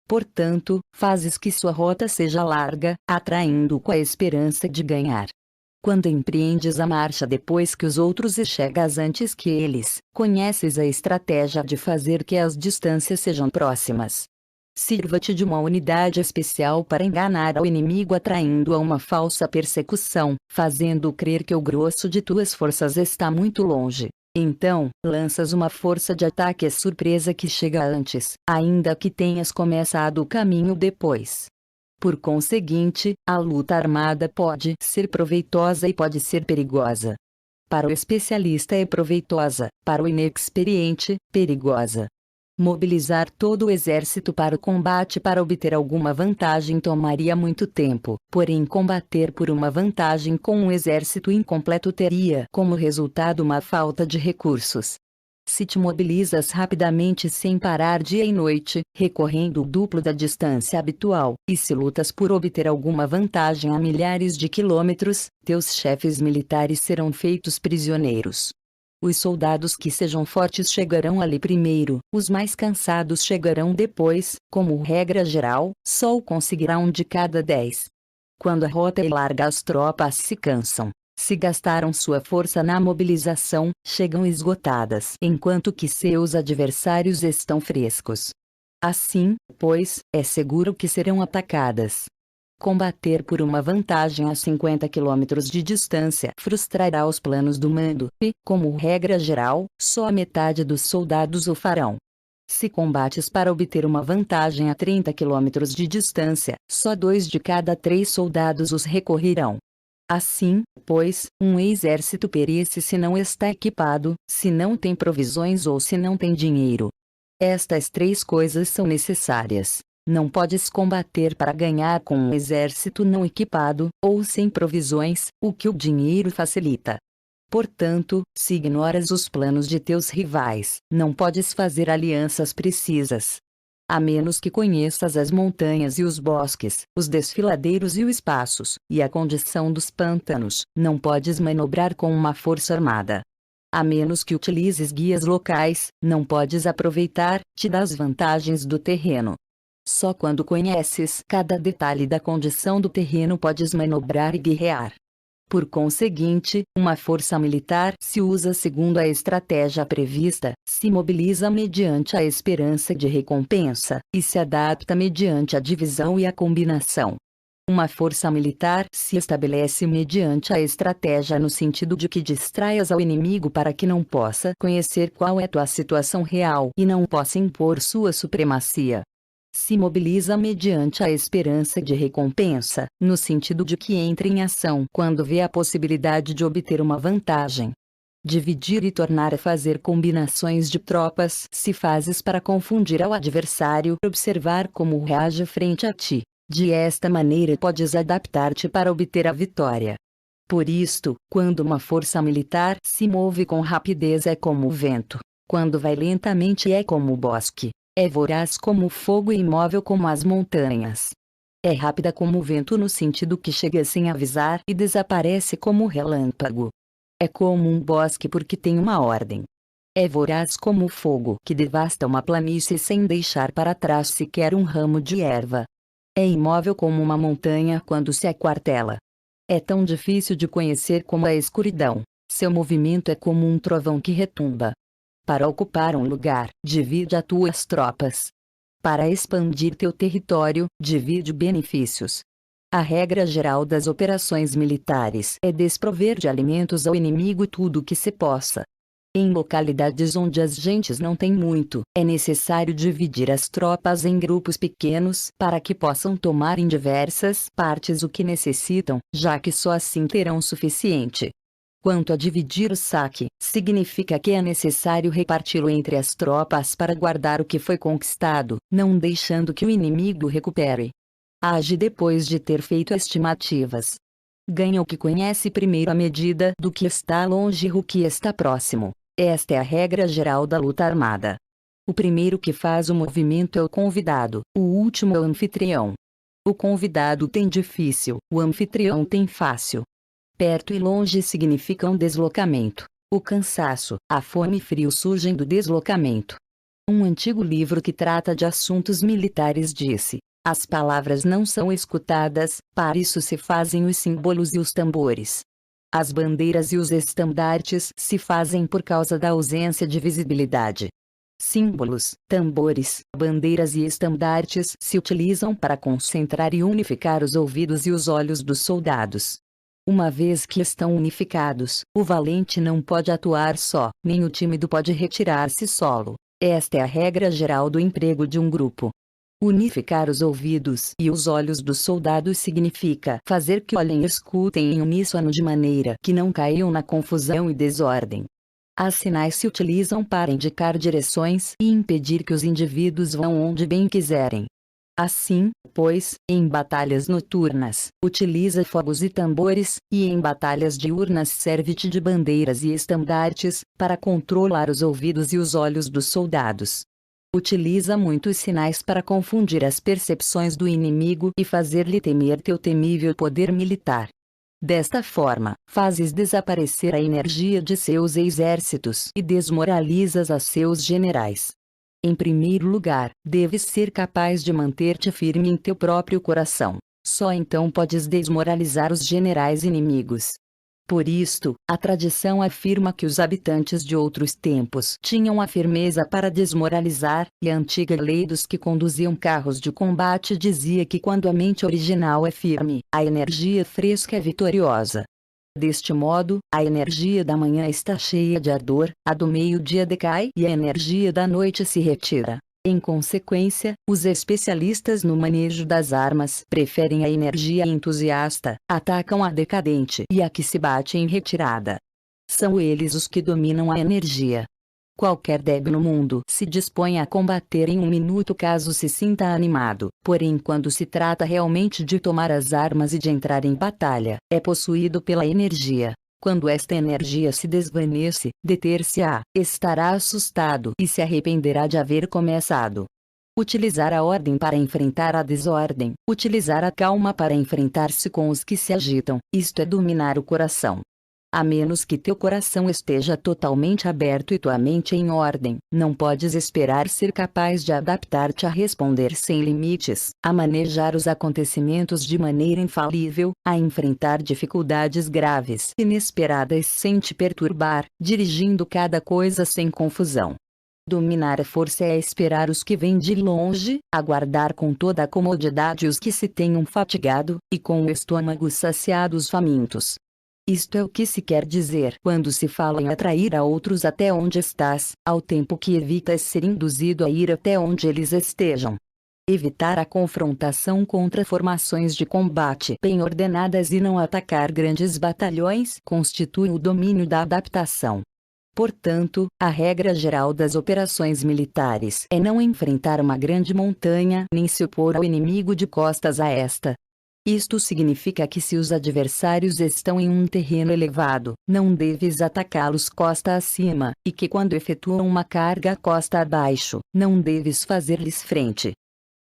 Portanto, fazes que sua rota seja larga, atraindo-o com a esperança de ganhar. Quando empreendes a marcha depois que os outros e chegas antes que eles, conheces a estratégia de fazer que as distâncias sejam próximas. Sirva-te de uma unidade especial para enganar ao inimigo atraindo-o a uma falsa persecução, fazendo-o crer que o grosso de tuas forças está muito longe. Então, lanças uma força de ataque surpresa que chega antes, ainda que tenhas começado o caminho depois. Por conseguinte, a luta armada pode ser proveitosa e pode ser perigosa. Para o especialista é proveitosa, para o inexperiente, perigosa. Mobilizar todo o exército para o combate para obter alguma vantagem tomaria muito tempo, porém combater por uma vantagem com um exército incompleto teria como resultado uma falta de recursos. Se te mobilizas rapidamente sem parar dia e noite, recorrendo o duplo da distância habitual, e se lutas por obter alguma vantagem a milhares de quilômetros, teus chefes militares serão feitos prisioneiros. Os soldados que sejam fortes chegarão ali primeiro, os mais cansados chegarão depois, como regra geral, só o conseguirá um de cada 10. Quando a rota é larga, as tropas se cansam. Se gastaram sua força na mobilização, chegam esgotadas, enquanto que seus adversários estão frescos. Assim, pois, é seguro que serão atacadas. Combater por uma vantagem a 50 km de distância frustrará os planos do mando, e, como regra geral, só a metade dos soldados o farão. Se combates para obter uma vantagem a 30 km de distância, só 2 de cada 3 soldados os recorrerão. Assim, pois, um exército perece se não está equipado, se não tem provisões ou se não tem dinheiro. Estas 3 coisas são necessárias. Não podes combater para ganhar com um exército não equipado, ou sem provisões, o que o dinheiro facilita. Portanto, se ignoras os planos de teus rivais, não podes fazer alianças precisas. A menos que conheças as montanhas e os bosques, os desfiladeiros e os passos, e a condição dos pântanos, não podes manobrar com uma força armada. A menos que utilizes guias locais, não podes aproveitar-te das vantagens do terreno. Só quando conheces cada detalhe da condição do terreno podes manobrar e guerrear. Por conseguinte, uma força militar se usa segundo a estratégia prevista, se mobiliza mediante a esperança de recompensa, e se adapta mediante a divisão e a combinação. Uma força militar se estabelece mediante a estratégia no sentido de que distraias ao inimigo para que não possa conhecer qual é tua situação real e não possa impor sua supremacia. Se mobiliza mediante a esperança de recompensa, no sentido de que entra em ação quando vê a possibilidade de obter uma vantagem. Dividir e tornar a fazer combinações de tropas se fazes para confundir ao adversário e observar como reage frente a ti. De esta maneira podes adaptar-te para obter a vitória. Por isto, quando uma força militar se move com rapidez é como o vento. Quando vai lentamente é como o bosque. É voraz como o fogo e imóvel como as montanhas. É rápida como o vento no sentido que chega sem avisar e desaparece como o relâmpago. É como um bosque porque tem uma ordem. É voraz como o fogo que devasta uma planície sem deixar para trás sequer um ramo de erva. É imóvel como uma montanha quando se aquartela. É tão difícil de conhecer como a escuridão. Seu movimento é como um trovão que retumba. Para ocupar um lugar, divide as tuas tropas. Para expandir teu território, divide benefícios. A regra geral das operações militares é desprover de alimentos ao inimigo tudo o que se possa. Em localidades onde as gentes não têm muito, é necessário dividir as tropas em grupos pequenos para que possam tomar em diversas partes o que necessitam, já que só assim terão suficiente. Quanto a dividir o saque, significa que é necessário reparti-lo entre as tropas para guardar o que foi conquistado, não deixando que o inimigo recupere. Age depois de ter feito estimativas. Ganha o que conhece primeiro à medida do que está longe e o que está próximo. Esta é a regra geral da luta armada. O primeiro que faz o movimento é o convidado, o último é o anfitrião. O convidado tem difícil, o anfitrião tem fácil. Perto e longe significam deslocamento. O cansaço, a fome e frio surgem do deslocamento. Um antigo livro que trata de assuntos militares disse: as palavras não são escutadas, para isso se fazem os símbolos e os tambores. As bandeiras e os estandartes se fazem por causa da ausência de visibilidade. Símbolos, tambores, bandeiras e estandartes se utilizam para concentrar e unificar os ouvidos e os olhos dos soldados. Uma vez que estão unificados, o valente não pode atuar só, nem o tímido pode retirar-se solo. Esta é a regra geral do emprego de um grupo. Unificar os ouvidos e os olhos dos soldados significa fazer que olhem e escutem em uníssono de maneira que não caiam na confusão e desordem. As sinais se utilizam para indicar direções e impedir que os indivíduos vão onde bem quiserem. Assim, pois, em batalhas noturnas, utiliza fogos e tambores, e em batalhas diurnas serve-te de bandeiras e estandartes, para controlar os ouvidos e os olhos dos soldados. Utiliza muitos sinais para confundir as percepções do inimigo e fazer-lhe temer teu temível poder militar. Desta forma, fazes desaparecer a energia de seus exércitos e desmoralizas a seus generais. Em primeiro lugar, deves ser capaz de manter-te firme em teu próprio coração. Só então podes desmoralizar os generais inimigos. Por isto, a tradição afirma que os habitantes de outros tempos tinham a firmeza para desmoralizar, e a antiga lei dos que conduziam carros de combate dizia que quando a mente original é firme, a energia fresca é vitoriosa. Deste modo, a energia da manhã está cheia de ardor, a do meio-dia decai e a energia da noite se retira. Em consequência, os especialistas no manejo das armas preferem a energia entusiasta, atacam a decadente e a que se bate em retirada. São eles os que dominam a energia. Qualquer débil no mundo se dispõe a combater em um minuto caso se sinta animado, porém quando se trata realmente de tomar as armas e de entrar em batalha, é possuído pela energia. Quando esta energia se desvanece, deter-se-á, estará assustado e se arrependerá de haver começado. Utilizar a ordem para enfrentar a desordem, utilizar a calma para enfrentar-se com os que se agitam, isto é dominar o coração. A menos que teu coração esteja totalmente aberto e tua mente em ordem, não podes esperar ser capaz de adaptar-te a responder sem limites, a manejar os acontecimentos de maneira infalível, a enfrentar dificuldades graves e inesperadas sem te perturbar, dirigindo cada coisa sem confusão. Dominar a força é esperar os que vêm de longe, aguardar com toda a comodidade os que se tenham fatigado, e com o estômago saciado os famintos. Isto é o que se quer dizer quando se fala em atrair a outros até onde estás, ao tempo que evitas ser induzido a ir até onde eles estejam. Evitar a confrontação contra formações de combate bem ordenadas e não atacar grandes batalhões constitui o domínio da adaptação. Portanto, a regra geral das operações militares é não enfrentar uma grande montanha nem se opor ao inimigo de costas a esta. Isto significa que se os adversários estão em um terreno elevado, não deves atacá-los costa acima, e que quando efetuam uma carga costa abaixo, não deves fazer-lhes frente.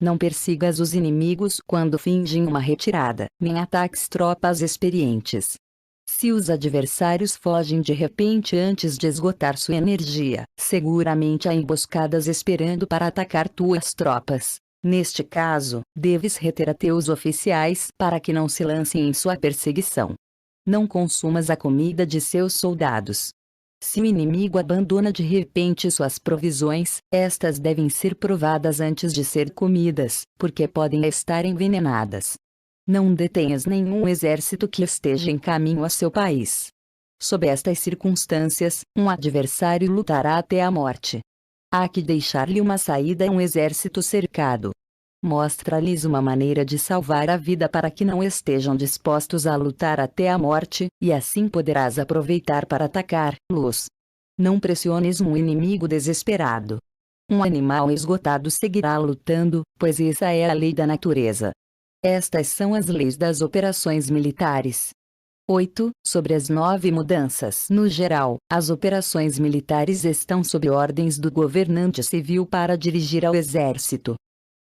Não persigas os inimigos quando fingem uma retirada, nem ataques tropas experientes. Se os adversários fogem de repente antes de esgotar sua energia, seguramente há emboscadas esperando para atacar tuas tropas. Neste caso, deves reter a teus oficiais para que não se lancem em sua perseguição. Não consumas a comida de seus soldados. Se o inimigo abandona de repente suas provisões, estas devem ser provadas antes de ser comidas, porque podem estar envenenadas. Não detenhas nenhum exército que esteja em caminho a seu país. Sob estas circunstâncias, um adversário lutará até a morte. Há que deixar-lhe uma saída a um exército cercado. Mostra-lhes uma maneira de salvar a vida para que não estejam dispostos a lutar até a morte, e assim poderás aproveitar para atacar-los. Não pressiones um inimigo desesperado. Um animal esgotado seguirá lutando, pois essa é a lei da natureza. Estas são as leis das operações militares. 8. Sobre as 9 mudanças. No geral, as operações militares estão sob ordens do governante civil para dirigir ao exército.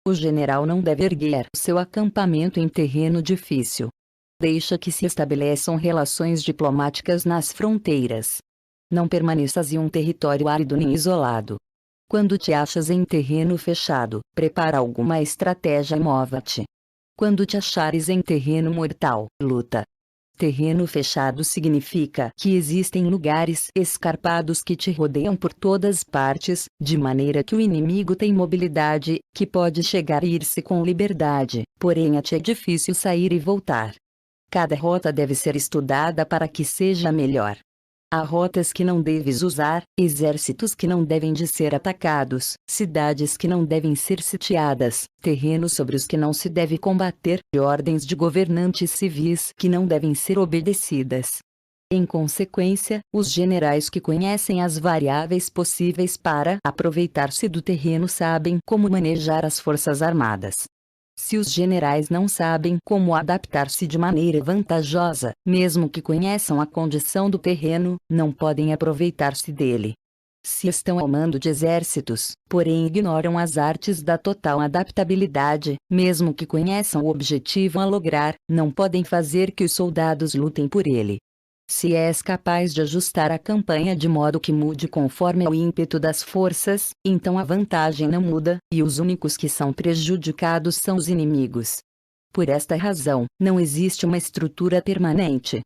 O general não deve erguer seu acampamento em terreno difícil. Deixa que se estabeleçam relações diplomáticas nas fronteiras. Não permaneças em um território árido nem isolado. Quando te achas em terreno fechado, prepara alguma estratégia e mova-te. Quando te achares em terreno mortal, luta. Terreno fechado significa que existem lugares escarpados que te rodeiam por todas partes, de maneira que o inimigo tem mobilidade, que pode chegar e ir-se com liberdade, porém a ti é difícil sair e voltar. Cada rota deve ser estudada para que seja melhor. Há rotas que não deves usar, exércitos que não devem de ser atacados, cidades que não devem ser sitiadas, terrenos sobre os que não se deve combater, e ordens de governantes civis que não devem ser obedecidas. Em consequência, os generais que conhecem as variáveis possíveis para aproveitar-se do terreno sabem como manejar as forças armadas. Se os generais não sabem como adaptar-se de maneira vantajosa, mesmo que conheçam a condição do terreno, não podem aproveitar-se dele. Se estão ao mando de exércitos, porém ignoram as artes da total adaptabilidade, mesmo que conheçam o objetivo a lograr, não podem fazer que os soldados lutem por ele. Se és capaz de ajustar a campanha de modo que mude conforme o ímpeto das forças, então a vantagem não muda, e os únicos que são prejudicados são os inimigos. Por esta razão, não existe uma estrutura permanente.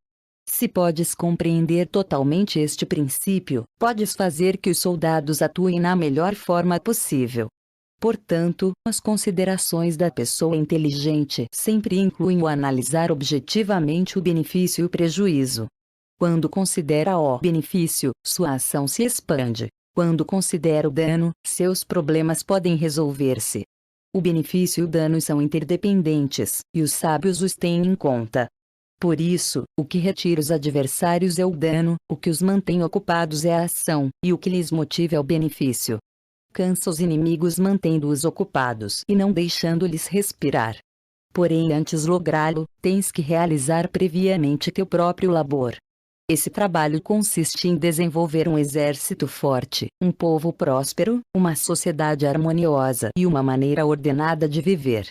Se podes compreender totalmente este princípio, podes fazer que os soldados atuem na melhor forma possível. Portanto, as considerações da pessoa inteligente sempre incluem o analisar objetivamente o benefício e o prejuízo. Quando considera o benefício, sua ação se expande. Quando considera o dano, seus problemas podem resolver-se. O benefício e o dano são interdependentes, e os sábios os têm em conta. Por isso, o que retira os adversários é o dano, o que os mantém ocupados é a ação, e o que lhes motiva é o benefício. Cansa os inimigos mantendo-os ocupados e não deixando-lhes respirar. Porém, antes lográ-lo, tens que realizar previamente teu próprio labor. Esse trabalho consiste em desenvolver um exército forte, um povo próspero, uma sociedade harmoniosa e uma maneira ordenada de viver.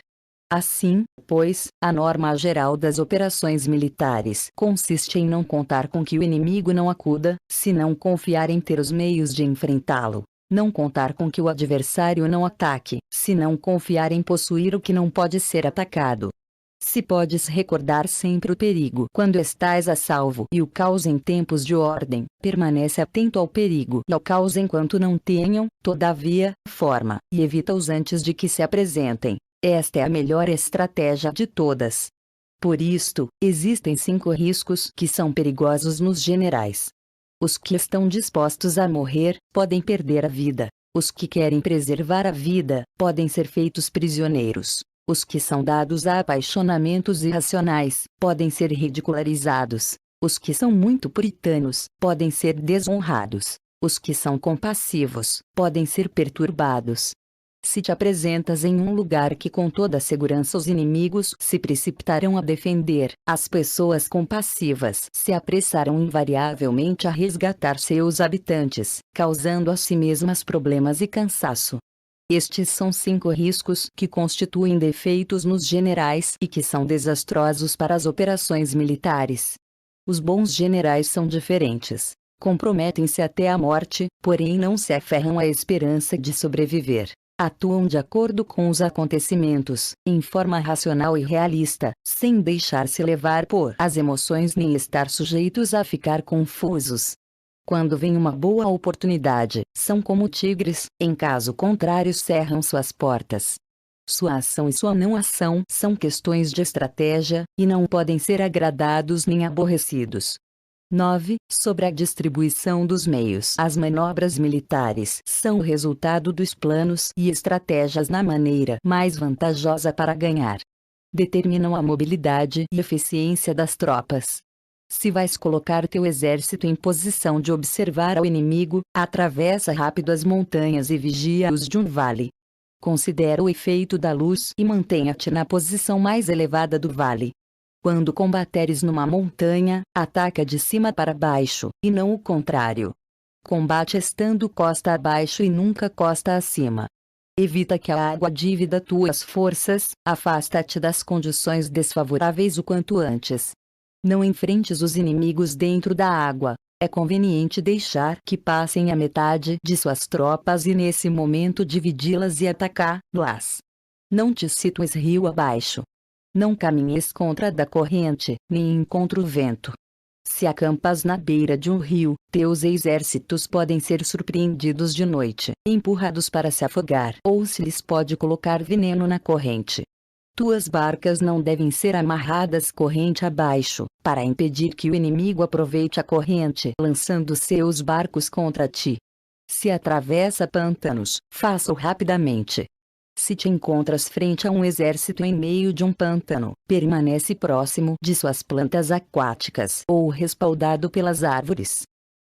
Assim, pois, a norma geral das operações militares consiste em não contar com que o inimigo não acuda, senão confiar em ter os meios de enfrentá-lo. Não contar com que o adversário não ataque, senão confiar em possuir o que não pode ser atacado. Se podes recordar sempre o perigo quando estás a salvo e o caos em tempos de ordem, permanece atento ao perigo e ao caos enquanto não tenham, todavia, forma, e evita-os antes de que se apresentem. Esta é a melhor estratégia de todas. Por isto, existem 5 riscos que são perigosos nos generais. Os que estão dispostos a morrer, podem perder a vida. Os que querem preservar a vida, podem ser feitos prisioneiros. Os que são dados a apaixonamentos irracionais, podem ser ridicularizados. Os que são muito puritanos, podem ser desonrados. Os que são compassivos, podem ser perturbados. Se te apresentas em um lugar que com toda segurança os inimigos se precipitarão a defender, as pessoas compassivas se apressarão invariavelmente a resgatar seus habitantes, causando a si mesmas problemas e cansaço. Estes são 5 riscos que constituem defeitos nos generais e que são desastrosos para as operações militares. Os bons generais são diferentes. Comprometem-se até a morte, porém não se aferram à esperança de sobreviver. Atuam de acordo com os acontecimentos, em forma racional e realista, sem deixar-se levar por as emoções nem estar sujeitos a ficar confusos. Quando vem uma boa oportunidade, são como tigres, em caso contrário cerram suas portas. Sua ação e sua não ação são questões de estratégia, e não podem ser agradados nem aborrecidos. 9. Sobre a distribuição dos meios. As manobras militares são o resultado dos planos e estratégias na maneira mais vantajosa para ganhar. Determinam a mobilidade e eficiência das tropas. Se vais colocar teu exército em posição de observar ao inimigo, atravessa rápido as montanhas e vigia-os de um vale. Considera o efeito da luz e mantenha-te na posição mais elevada do vale. Quando combateres numa montanha, ataca de cima para baixo, e não o contrário. Combate estando costa abaixo e nunca costa acima. Evita que a água divida tuas forças, afasta-te das condições desfavoráveis o quanto antes. Não enfrentes os inimigos dentro da água. É conveniente deixar que passem a metade de suas tropas e nesse momento dividi-las e atacá-las. Não te situes rio abaixo. Não caminhes contra da corrente, nem contra o vento. Se acampas na beira de um rio, teus exércitos podem ser surpreendidos de noite, empurrados para se afogar, ou se lhes pode colocar veneno na corrente. Tuas barcas não devem ser amarradas corrente abaixo, para impedir que o inimigo aproveite a corrente lançando seus barcos contra ti. Se atravessa pântanos, faça-o rapidamente. Se te encontras frente a um exército em meio de um pântano, permanece próximo de suas plantas aquáticas ou respaldado pelas árvores.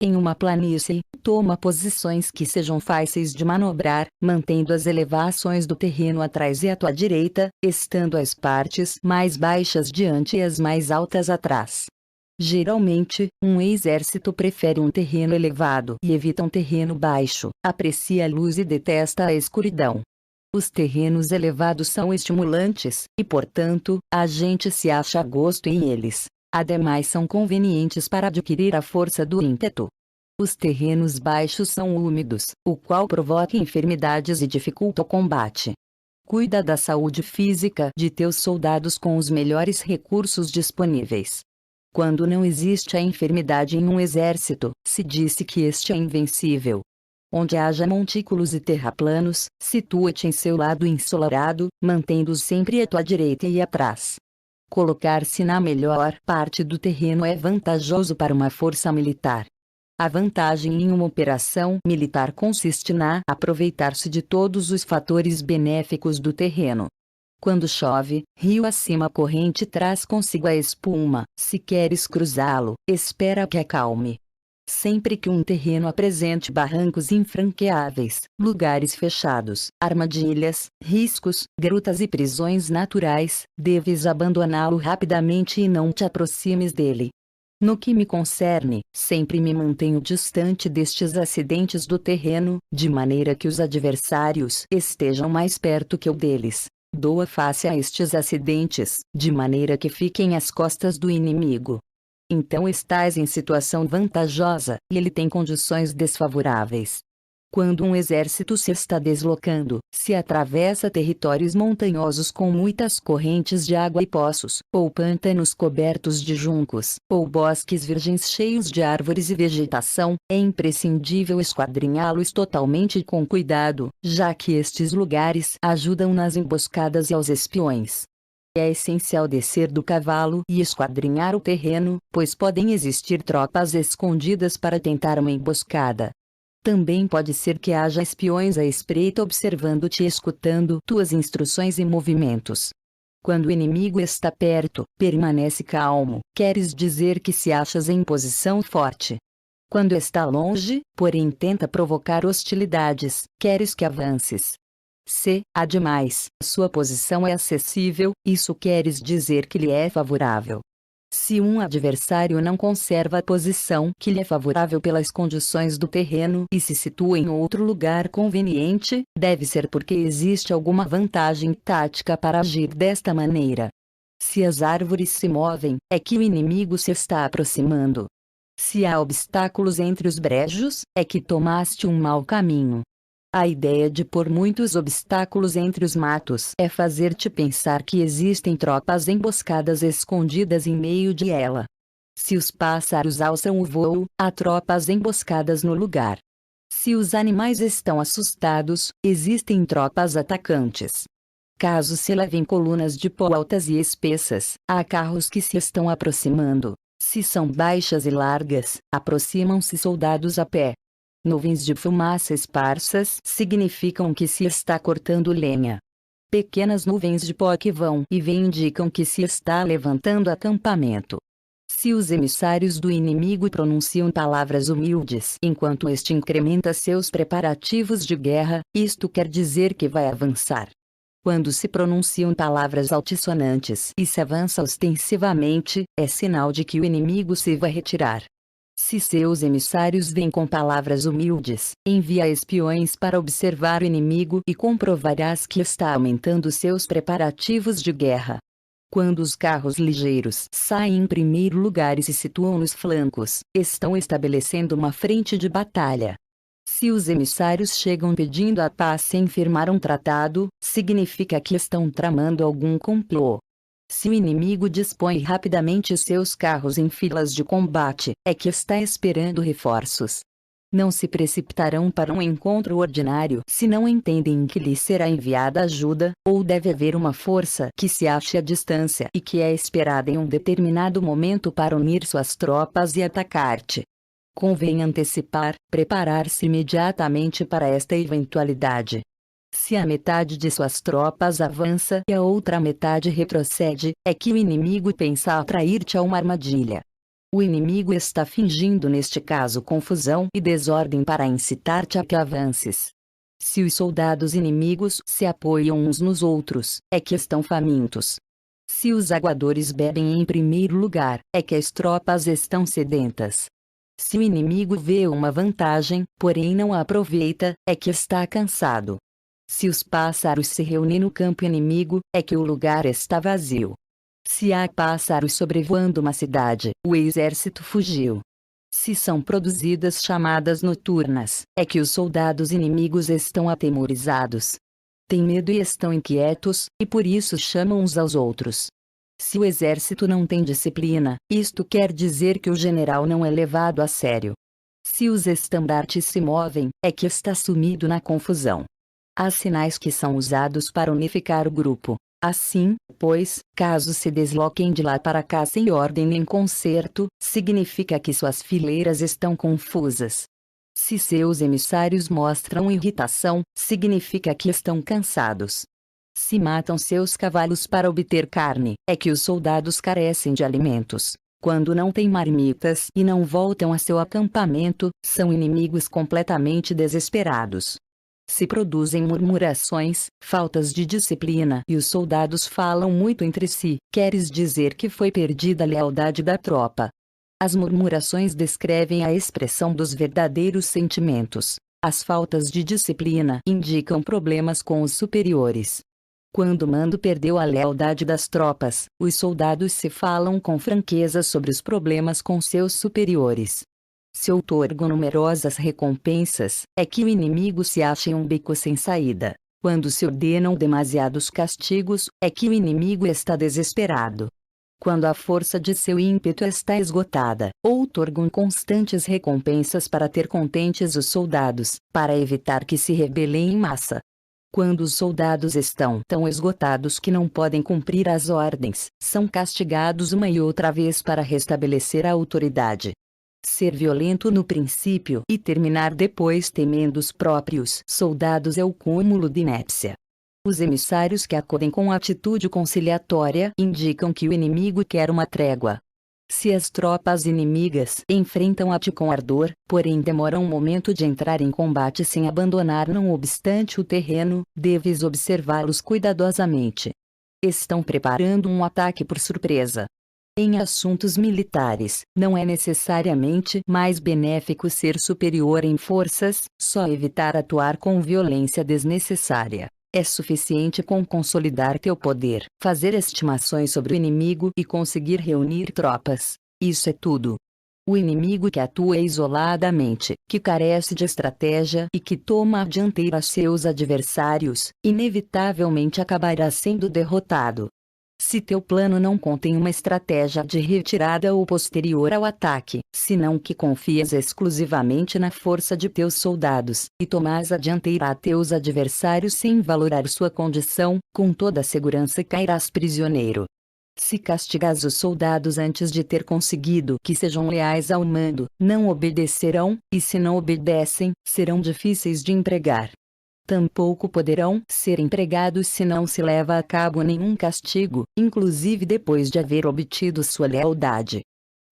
Em uma planície, toma posições que sejam fáceis de manobrar, mantendo as elevações do terreno atrás e à tua direita, estando as partes mais baixas diante e as mais altas atrás. Geralmente, um exército prefere um terreno elevado e evita um terreno baixo, aprecia a luz e detesta a escuridão. Os terrenos elevados são estimulantes, e portanto, a gente se acha a gosto em eles. Ademais são convenientes para adquirir a força do ímpeto. Os terrenos baixos são úmidos, o qual provoca enfermidades e dificulta o combate. Cuida da saúde física de teus soldados com os melhores recursos disponíveis. Quando não existe a enfermidade em um exército, se disse que este é invencível. Onde haja montículos e terraplanos, situa-te em seu lado ensolarado, mantendo-os sempre à tua direita e atrás. Colocar-se na melhor parte do terreno é vantajoso para uma força militar. A vantagem em uma operação militar consiste na aproveitar-se de todos os fatores benéficos do terreno. Quando chove, rio acima a corrente traz consigo a espuma. Se queres cruzá-lo, espera que acalme. Sempre que um terreno apresente barrancos infranqueáveis, lugares fechados, armadilhas, riscos, grutas e prisões naturais, deves abandoná-lo rapidamente e não te aproximes dele. No que me concerne, sempre me mantenho distante destes acidentes do terreno, de maneira que os adversários estejam mais perto que eu deles. Dou a face a estes acidentes, de maneira que fiquem às costas do inimigo. Então estás em situação vantajosa, e ele tem condições desfavoráveis. Quando um exército se está deslocando, se atravessa territórios montanhosos com muitas correntes de água e poços, ou pântanos cobertos de juncos, ou bosques virgens cheios de árvores e vegetação, é imprescindível esquadrinhá-los totalmente e com cuidado, já que estes lugares ajudam nas emboscadas e aos espiões. É essencial descer do cavalo e esquadrinhar o terreno, pois podem existir tropas escondidas para tentar uma emboscada. Também pode ser que haja espiões à espreita observando-te e escutando tuas instruções e movimentos. Quando o inimigo está perto, permanece calmo, queres dizer que se achas em posição forte. Quando está longe, porém tenta provocar hostilidades, queres que avances. Se, ademais, sua posição é acessível, isso queres dizer que lhe é favorável. Se um adversário não conserva a posição que lhe é favorável pelas condições do terreno e se situa em outro lugar conveniente, deve ser porque existe alguma vantagem tática para agir desta maneira. Se as árvores se movem, é que o inimigo se está aproximando. Se há obstáculos entre os brejos, é que tomaste um mau caminho. A ideia de pôr muitos obstáculos entre os matos é fazer-te pensar que existem tropas emboscadas escondidas em meio de ela. Se os pássaros alçam o voo, há tropas emboscadas no lugar. Se os animais estão assustados, existem tropas atacantes. Caso se levem colunas de pó altas e espessas, há carros que se estão aproximando. Se são baixas e largas, aproximam-se soldados a pé. Nuvens de fumaça esparsas significam que se está cortando lenha. Pequenas nuvens de pó que vão e vêm indicam que se está levantando acampamento. Se os emissários do inimigo pronunciam palavras humildes enquanto este incrementa seus preparativos de guerra, isto quer dizer que vai avançar. Quando se pronunciam palavras altissonantes e se avança ostensivamente, é sinal de que o inimigo se vai retirar. Se seus emissários vêm com palavras humildes, envia espiões para observar o inimigo e comprovarás que está aumentando seus preparativos de guerra. Quando os carros ligeiros saem em primeiro lugar e se situam nos flancos, estão estabelecendo uma frente de batalha. Se os emissários chegam pedindo a paz sem firmar um tratado, significa que estão tramando algum complô. Se o inimigo dispõe rapidamente seus carros em filas de combate, é que está esperando reforços. Não se precipitarão para um encontro ordinário se não entendem que lhes será enviada ajuda, ou deve haver uma força que se ache à distância e que é esperada em um determinado momento para unir suas tropas e atacar-te. Convém antecipar, preparar-se imediatamente para esta eventualidade. Se a metade de suas tropas avança e a outra metade retrocede, é que o inimigo pensa atrair-te a uma armadilha. O inimigo está fingindo neste caso confusão e desordem para incitar-te a que avances. Se os soldados inimigos se apoiam uns nos outros, é que estão famintos. Se os aguadores bebem em primeiro lugar, é que as tropas estão sedentas. Se o inimigo vê uma vantagem, porém não a aproveita, é que está cansado. Se os pássaros se reúnem no campo inimigo, é que o lugar está vazio. Se há pássaros sobrevoando uma cidade, o exército fugiu. Se são produzidas chamadas noturnas, é que os soldados inimigos estão atemorizados. Têm medo e estão inquietos, e por isso chamam uns aos outros. Se o exército não tem disciplina, isto quer dizer que o general não é levado a sério. Se os estandartes se movem, é que está sumido na confusão. Há sinais que são usados para unificar o grupo. Assim, pois, caso se desloquem de lá para cá sem ordem nem concerto, significa que suas fileiras estão confusas. Se seus emissários mostram irritação, significa que estão cansados. Se matam seus cavalos para obter carne, é que os soldados carecem de alimentos. Quando não têm marmitas e não voltam a seu acampamento, são inimigos completamente desesperados. Se produzem murmurações, faltas de disciplina e os soldados falam muito entre si, queres dizer que foi perdida a lealdade da tropa. As murmurações descrevem a expressão dos verdadeiros sentimentos. As faltas de disciplina indicam problemas com os superiores. Quando o mando perdeu a lealdade das tropas, os soldados se falam com franqueza sobre os problemas com seus superiores. Se outorgam numerosas recompensas, é que o inimigo se acha em um beco sem saída. Quando se ordenam demasiados castigos, é que o inimigo está desesperado. Quando a força de seu ímpeto está esgotada, outorgam constantes recompensas para ter contentes os soldados, para evitar que se rebelem em massa. Quando os soldados estão tão esgotados que não podem cumprir as ordens, são castigados uma e outra vez para restabelecer a autoridade. Ser violento no princípio e terminar depois temendo os próprios soldados é o cúmulo de inépcia. Os emissários que acodem com atitude conciliatória indicam que o inimigo quer uma trégua. Se as tropas inimigas enfrentam-te com ardor, porém demoram um momento de entrar em combate sem abandonar não obstante o terreno, deves observá-los cuidadosamente. Estão preparando um ataque por surpresa. Em assuntos militares, não é necessariamente mais benéfico ser superior em forças, só evitar atuar com violência desnecessária. É suficiente com consolidar teu poder, fazer estimações sobre o inimigo e conseguir reunir tropas. Isso é tudo. O inimigo que atua isoladamente, que carece de estratégia e que toma a dianteira a seus adversários, inevitavelmente acabará sendo derrotado. Se teu plano não contém uma estratégia de retirada ou posterior ao ataque, senão que confias exclusivamente na força de teus soldados, e tomas a dianteira a teus adversários sem valorar sua condição, com toda a segurança cairás prisioneiro. Se castigas os soldados antes de ter conseguido que sejam leais ao mando, não obedecerão, e se não obedecem, serão difíceis de empregar. Tampouco poderão ser empregados se não se leva a cabo nenhum castigo, inclusive depois de haver obtido sua lealdade.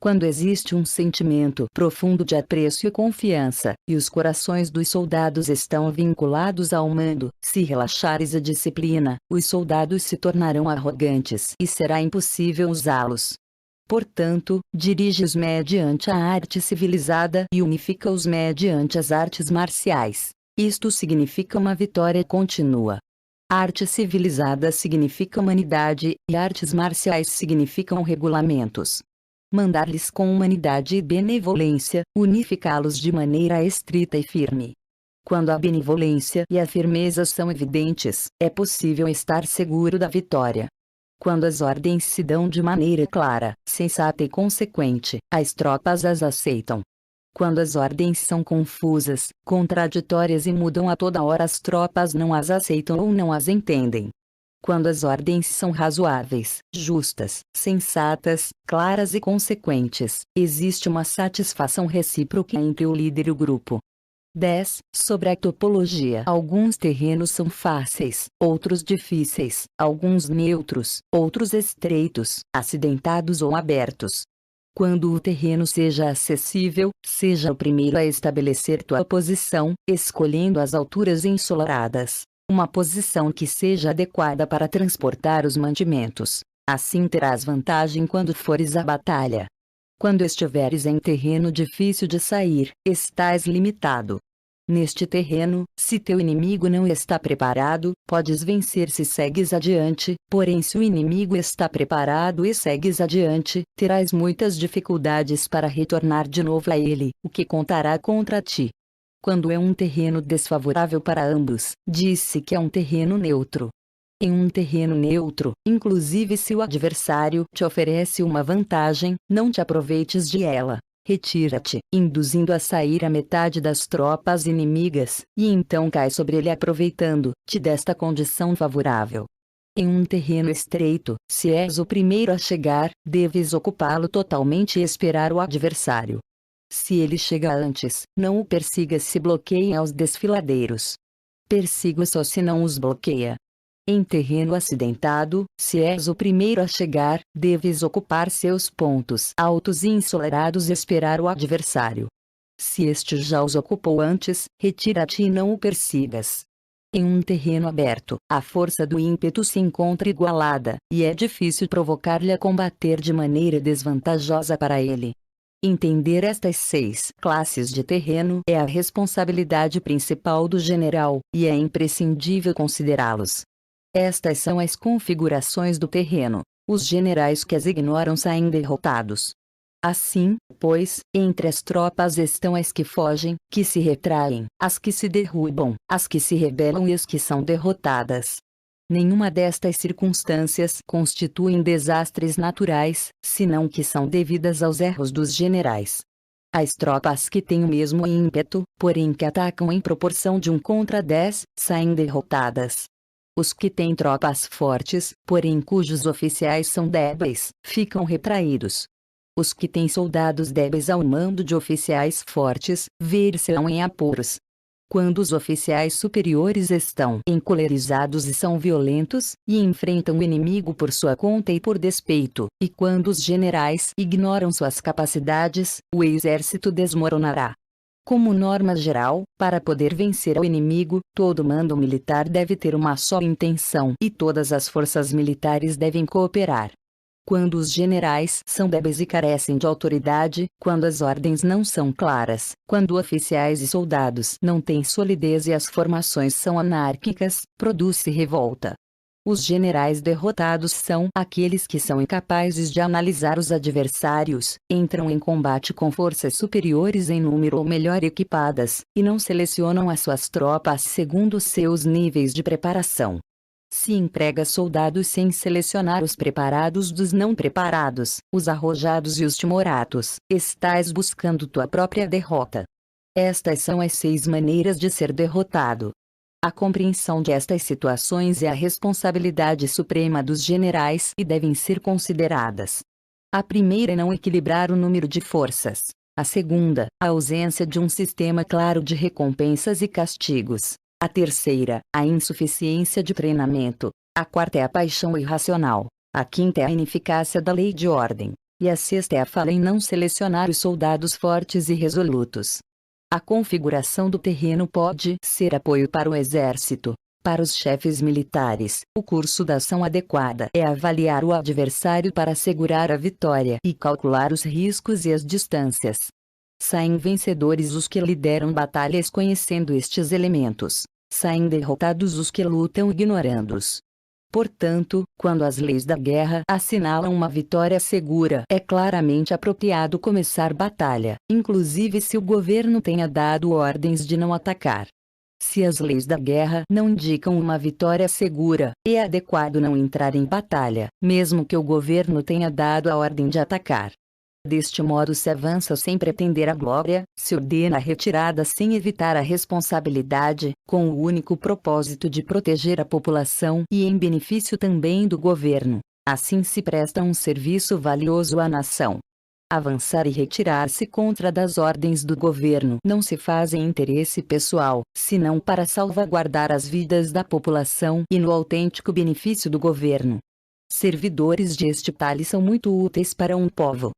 Quando existe um sentimento profundo de apreço e confiança, e os corações dos soldados estão vinculados ao mando, se relaxares a disciplina, os soldados se tornarão arrogantes e será impossível usá-los. Portanto, dirige-os mediante a arte civilizada e unifica-os mediante as artes marciais. Isto significa uma vitória contínua. Arte civilizada significa humanidade, e artes marciais significam regulamentos. Mandar-lhes com humanidade e benevolência, unificá-los de maneira estrita e firme. Quando a benevolência e a firmeza são evidentes, é possível estar seguro da vitória. Quando as ordens se dão de maneira clara, sensata e consequente, as tropas as aceitam. Quando as ordens são confusas, contraditórias e mudam a toda hora, as tropas não as aceitam ou não as entendem. Quando as ordens são razoáveis, justas, sensatas, claras e consequentes, existe uma satisfação recíproca entre o líder e o grupo. 10. Sobre a topologia. Alguns terrenos são fáceis, outros difíceis, alguns neutros, outros estreitos, acidentados ou abertos. Quando o terreno seja acessível, seja o primeiro a estabelecer tua posição, escolhendo as alturas ensolaradas. Uma posição que seja adequada para transportar os mantimentos. Assim terás vantagem quando fores à batalha. Quando estiveres em terreno difícil de sair, estás limitado. Neste terreno, se teu inimigo não está preparado, podes vencer se segues adiante, porém se o inimigo está preparado e segues adiante, terás muitas dificuldades para retornar de novo a ele, o que contará contra ti. Quando é um terreno desfavorável para ambos, diz-se que é um terreno neutro. Em um terreno neutro, inclusive se o adversário te oferece uma vantagem, não te aproveites de ela. Retira-te, induzindo a sair a metade das tropas inimigas, e então cai sobre ele aproveitando-te desta condição favorável. Em um terreno estreito, se és o primeiro a chegar, deves ocupá-lo totalmente e esperar o adversário. Se ele chega antes, não o persigas se bloqueiem aos desfiladeiros. Persiga só se não os bloqueia. Em terreno acidentado, se és o primeiro a chegar, deves ocupar seus pontos altos e ensolarados e esperar o adversário. Se este já os ocupou antes, retira-te e não o persigas. Em um terreno aberto, a força do ímpeto se encontra igualada, e é difícil provocar-lhe a combater de maneira desvantajosa para ele. Entender estas 6 classes de terreno é a responsabilidade principal do general, e é imprescindível considerá-los. Estas são as configurações do terreno. Os generais que as ignoram saem derrotados. Assim, pois, entre as tropas estão as que fogem, que se retraem, as que se derrubam, as que se rebelam e as que são derrotadas. Nenhuma destas circunstâncias constituem desastres naturais, senão que são devidas aos erros dos generais. As tropas que têm o mesmo ímpeto, porém que atacam em proporção de 1 contra 10, saem derrotadas. Os que têm tropas fortes, porém cujos oficiais são débeis, ficam retraídos. Os que têm soldados débeis ao mando de oficiais fortes, ver-se-ão em apuros. Quando os oficiais superiores estão encolerizados e são violentos, e enfrentam o inimigo por sua conta e por despeito, e quando os generais ignoram suas capacidades, o exército desmoronará. Como norma geral, para poder vencer ao inimigo, todo mando militar deve ter uma só intenção e todas as forças militares devem cooperar. Quando os generais são débeis e carecem de autoridade, quando as ordens não são claras, quando oficiais e soldados não têm solidez e as formações são anárquicas, produz-se revolta. Os generais derrotados são aqueles que são incapazes de analisar os adversários, entram em combate com forças superiores em número ou melhor equipadas, e não selecionam as suas tropas segundo seus níveis de preparação. Se emprega soldados sem selecionar os preparados dos não preparados, os arrojados e os timoratos, estás buscando tua própria derrota. Estas são as 6 maneiras de ser derrotado. A compreensão de estas situações é a responsabilidade suprema dos generais e devem ser consideradas. A primeira é não equilibrar o número de forças. A segunda, a ausência de um sistema claro de recompensas e castigos. A terceira, a insuficiência de treinamento. A quarta é a paixão irracional. A quinta é a ineficácia da lei de ordem. E a sexta é a falha em não selecionar os soldados fortes e resolutos. A configuração do terreno pode ser apoio para o exército. Para os chefes militares, o curso da ação adequada é avaliar o adversário para assegurar a vitória e calcular os riscos e as distâncias. Saem vencedores os que lideram batalhas conhecendo estes elementos. Saem derrotados os que lutam ignorando-os. Portanto, quando as leis da guerra assinalam uma vitória segura, é claramente apropriado começar batalha, inclusive se o governo tenha dado ordens de não atacar. Se as leis da guerra não indicam uma vitória segura, é adequado não entrar em batalha, mesmo que o governo tenha dado a ordem de atacar. Deste modo se avança sem pretender a glória, se ordena a retirada sem evitar a responsabilidade, com o único propósito de proteger a população e em benefício também do governo. Assim se presta um serviço valioso à nação. Avançar e retirar-se contra das ordens do governo não se faz em interesse pessoal, senão para salvaguardar as vidas da população e no autêntico benefício do governo. Servidores de este talhe são muito úteis para um povo.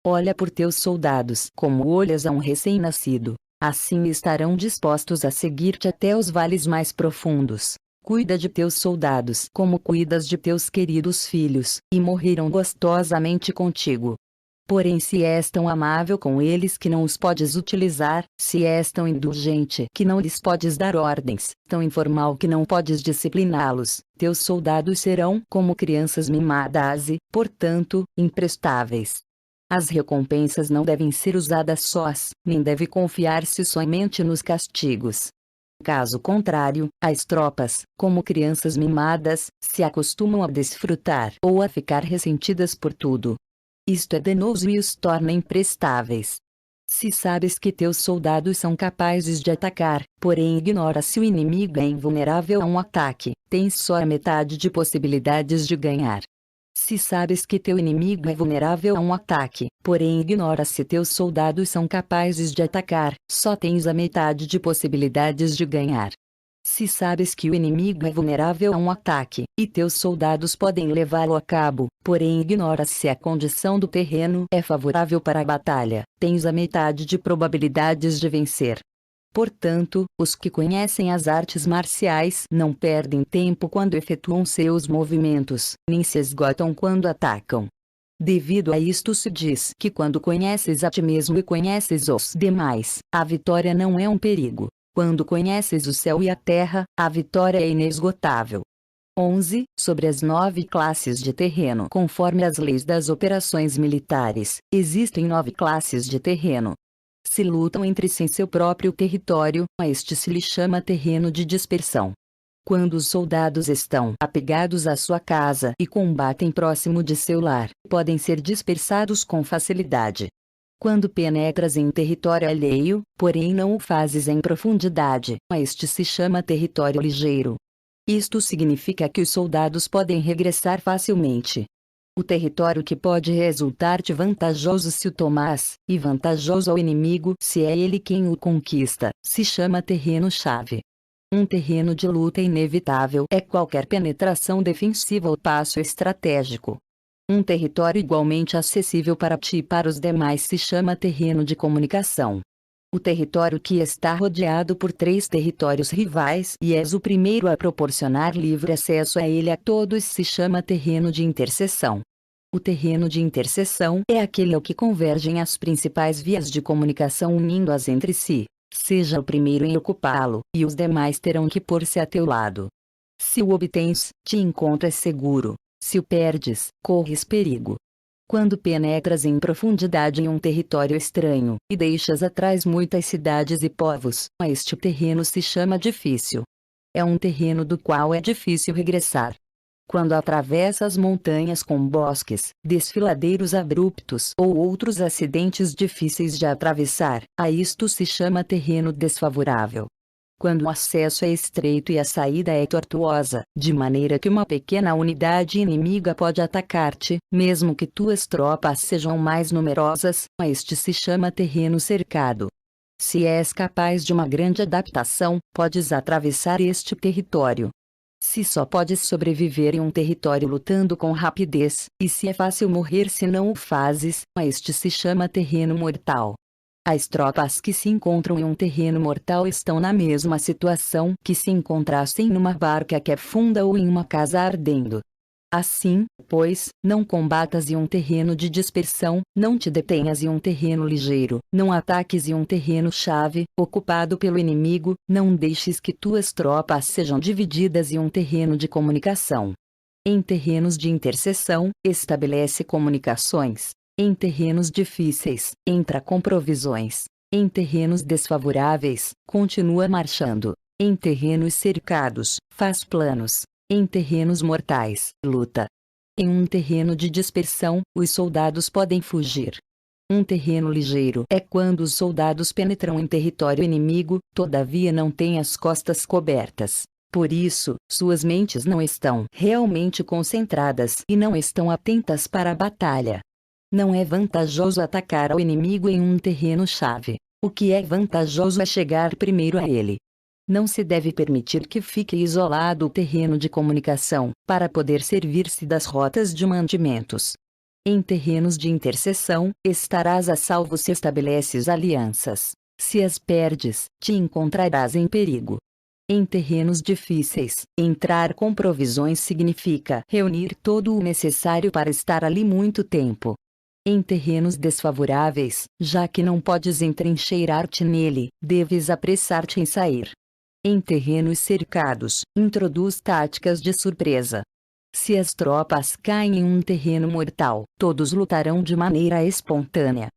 Olha por teus soldados como olhas a um recém-nascido. Assim estarão dispostos a seguir-te até os vales mais profundos. Cuida de teus soldados como cuidas de teus queridos filhos, e morrerão gostosamente contigo. Porém, se és tão amável com eles que não os podes utilizar, se és tão indulgente que não lhes podes dar ordens, tão informal que não podes discipliná-los, teus soldados serão como crianças mimadas e, portanto, imprestáveis. As recompensas não devem ser usadas sós, nem deve confiar-se somente nos castigos. Caso contrário, as tropas, como crianças mimadas, se acostumam a desfrutar ou a ficar ressentidas por tudo. Isto é danoso e os torna imprestáveis. Se sabes que teus soldados são capazes de atacar, porém ignora se o inimigo é invulnerável a um ataque, tens só a metade de possibilidades de ganhar. Se sabes que teu inimigo é vulnerável a um ataque, porém ignora se teus soldados são capazes de atacar, só tens a metade de possibilidades de ganhar. Se sabes que o inimigo é vulnerável a um ataque, e teus soldados podem levá-lo a cabo, porém ignora se a condição do terreno é favorável para a batalha, tens a metade de probabilidades de vencer. Portanto, os que conhecem as artes marciais não perdem tempo quando efetuam seus movimentos, nem se esgotam quando atacam. Devido a isto se diz que quando conheces a ti mesmo e conheces os demais, a vitória não é um perigo. Quando conheces o céu e a terra, a vitória é inesgotável. 11. Sobre as 9 classes de terreno. Conforme as leis das operações militares, existem 9 classes de terreno. Se lutam entre si em seu próprio território, a este se lhe chama terreno de dispersão. Quando os soldados estão apegados à sua casa e combatem próximo de seu lar, podem ser dispersados com facilidade. Quando penetras em território alheio, porém não o fazes em profundidade, a este se chama território ligeiro. Isto significa que os soldados podem regressar facilmente. O território que pode resultar-te vantajoso se o tomas, e vantajoso ao inimigo se é ele quem o conquista, se chama terreno-chave. Um terreno de luta inevitável é qualquer penetração defensiva ou passo estratégico. Um território igualmente acessível para ti e para os demais se chama terreno de comunicação. O território que está rodeado por 3 territórios rivais e és o primeiro a proporcionar livre acesso a ele a todos se chama terreno de interseção. O terreno de interseção é aquele ao que convergem as principais vias de comunicação unindo-as entre si. Seja o primeiro em ocupá-lo, e os demais terão que pôr-se a teu lado. Se o obtens, te encontras seguro. Se o perdes, corres perigo. Quando penetras em profundidade em um território estranho, e deixas atrás muitas cidades e povos, este terreno se chama difícil. É um terreno do qual é difícil regressar. Quando atravessas montanhas com bosques, desfiladeiros abruptos ou outros acidentes difíceis de atravessar, a isto se chama terreno desfavorável. Quando o acesso é estreito e a saída é tortuosa, de maneira que uma pequena unidade inimiga pode atacar-te, mesmo que tuas tropas sejam mais numerosas, este se chama terreno cercado. Se és capaz de uma grande adaptação, podes atravessar este território. Se só podes sobreviver em um território lutando com rapidez, e se é fácil morrer se não o fazes, este se chama terreno mortal. As tropas que se encontram em um terreno mortal estão na mesma situação que se encontrassem numa barca que afunda ou em uma casa ardendo. Assim, pois, não combatas em um terreno de dispersão, não te detenhas em um terreno ligeiro, não ataques em um terreno-chave, ocupado pelo inimigo, não deixes que tuas tropas sejam divididas em um terreno de comunicação. Em terrenos de interseção, estabelece comunicações. Em terrenos difíceis, entra com provisões. Em terrenos desfavoráveis, continua marchando. Em terrenos cercados, faz planos. Em terrenos mortais, luta. Em um terreno de dispersão, os soldados podem fugir. Um terreno ligeiro é quando os soldados penetram em território inimigo, todavia não têm as costas cobertas. Por isso, suas mentes não estão realmente concentradas e não estão atentas para a batalha. Não é vantajoso atacar ao inimigo em um terreno-chave. O que é vantajoso é chegar primeiro a ele. Não se deve permitir que fique isolado o terreno de comunicação, para poder servir-se das rotas de mantimentos. Em terrenos de interseção, estarás a salvo se estabeleces alianças. Se as perdes, te encontrarás em perigo. Em terrenos difíceis, entrar com provisões significa reunir todo o necessário para estar ali muito tempo. Em terrenos desfavoráveis, já que não podes entrincheirar-te nele, deves apressar-te em sair. Em terrenos cercados, introduz táticas de surpresa. Se as tropas caem em um terreno mortal, todos lutarão de maneira espontânea.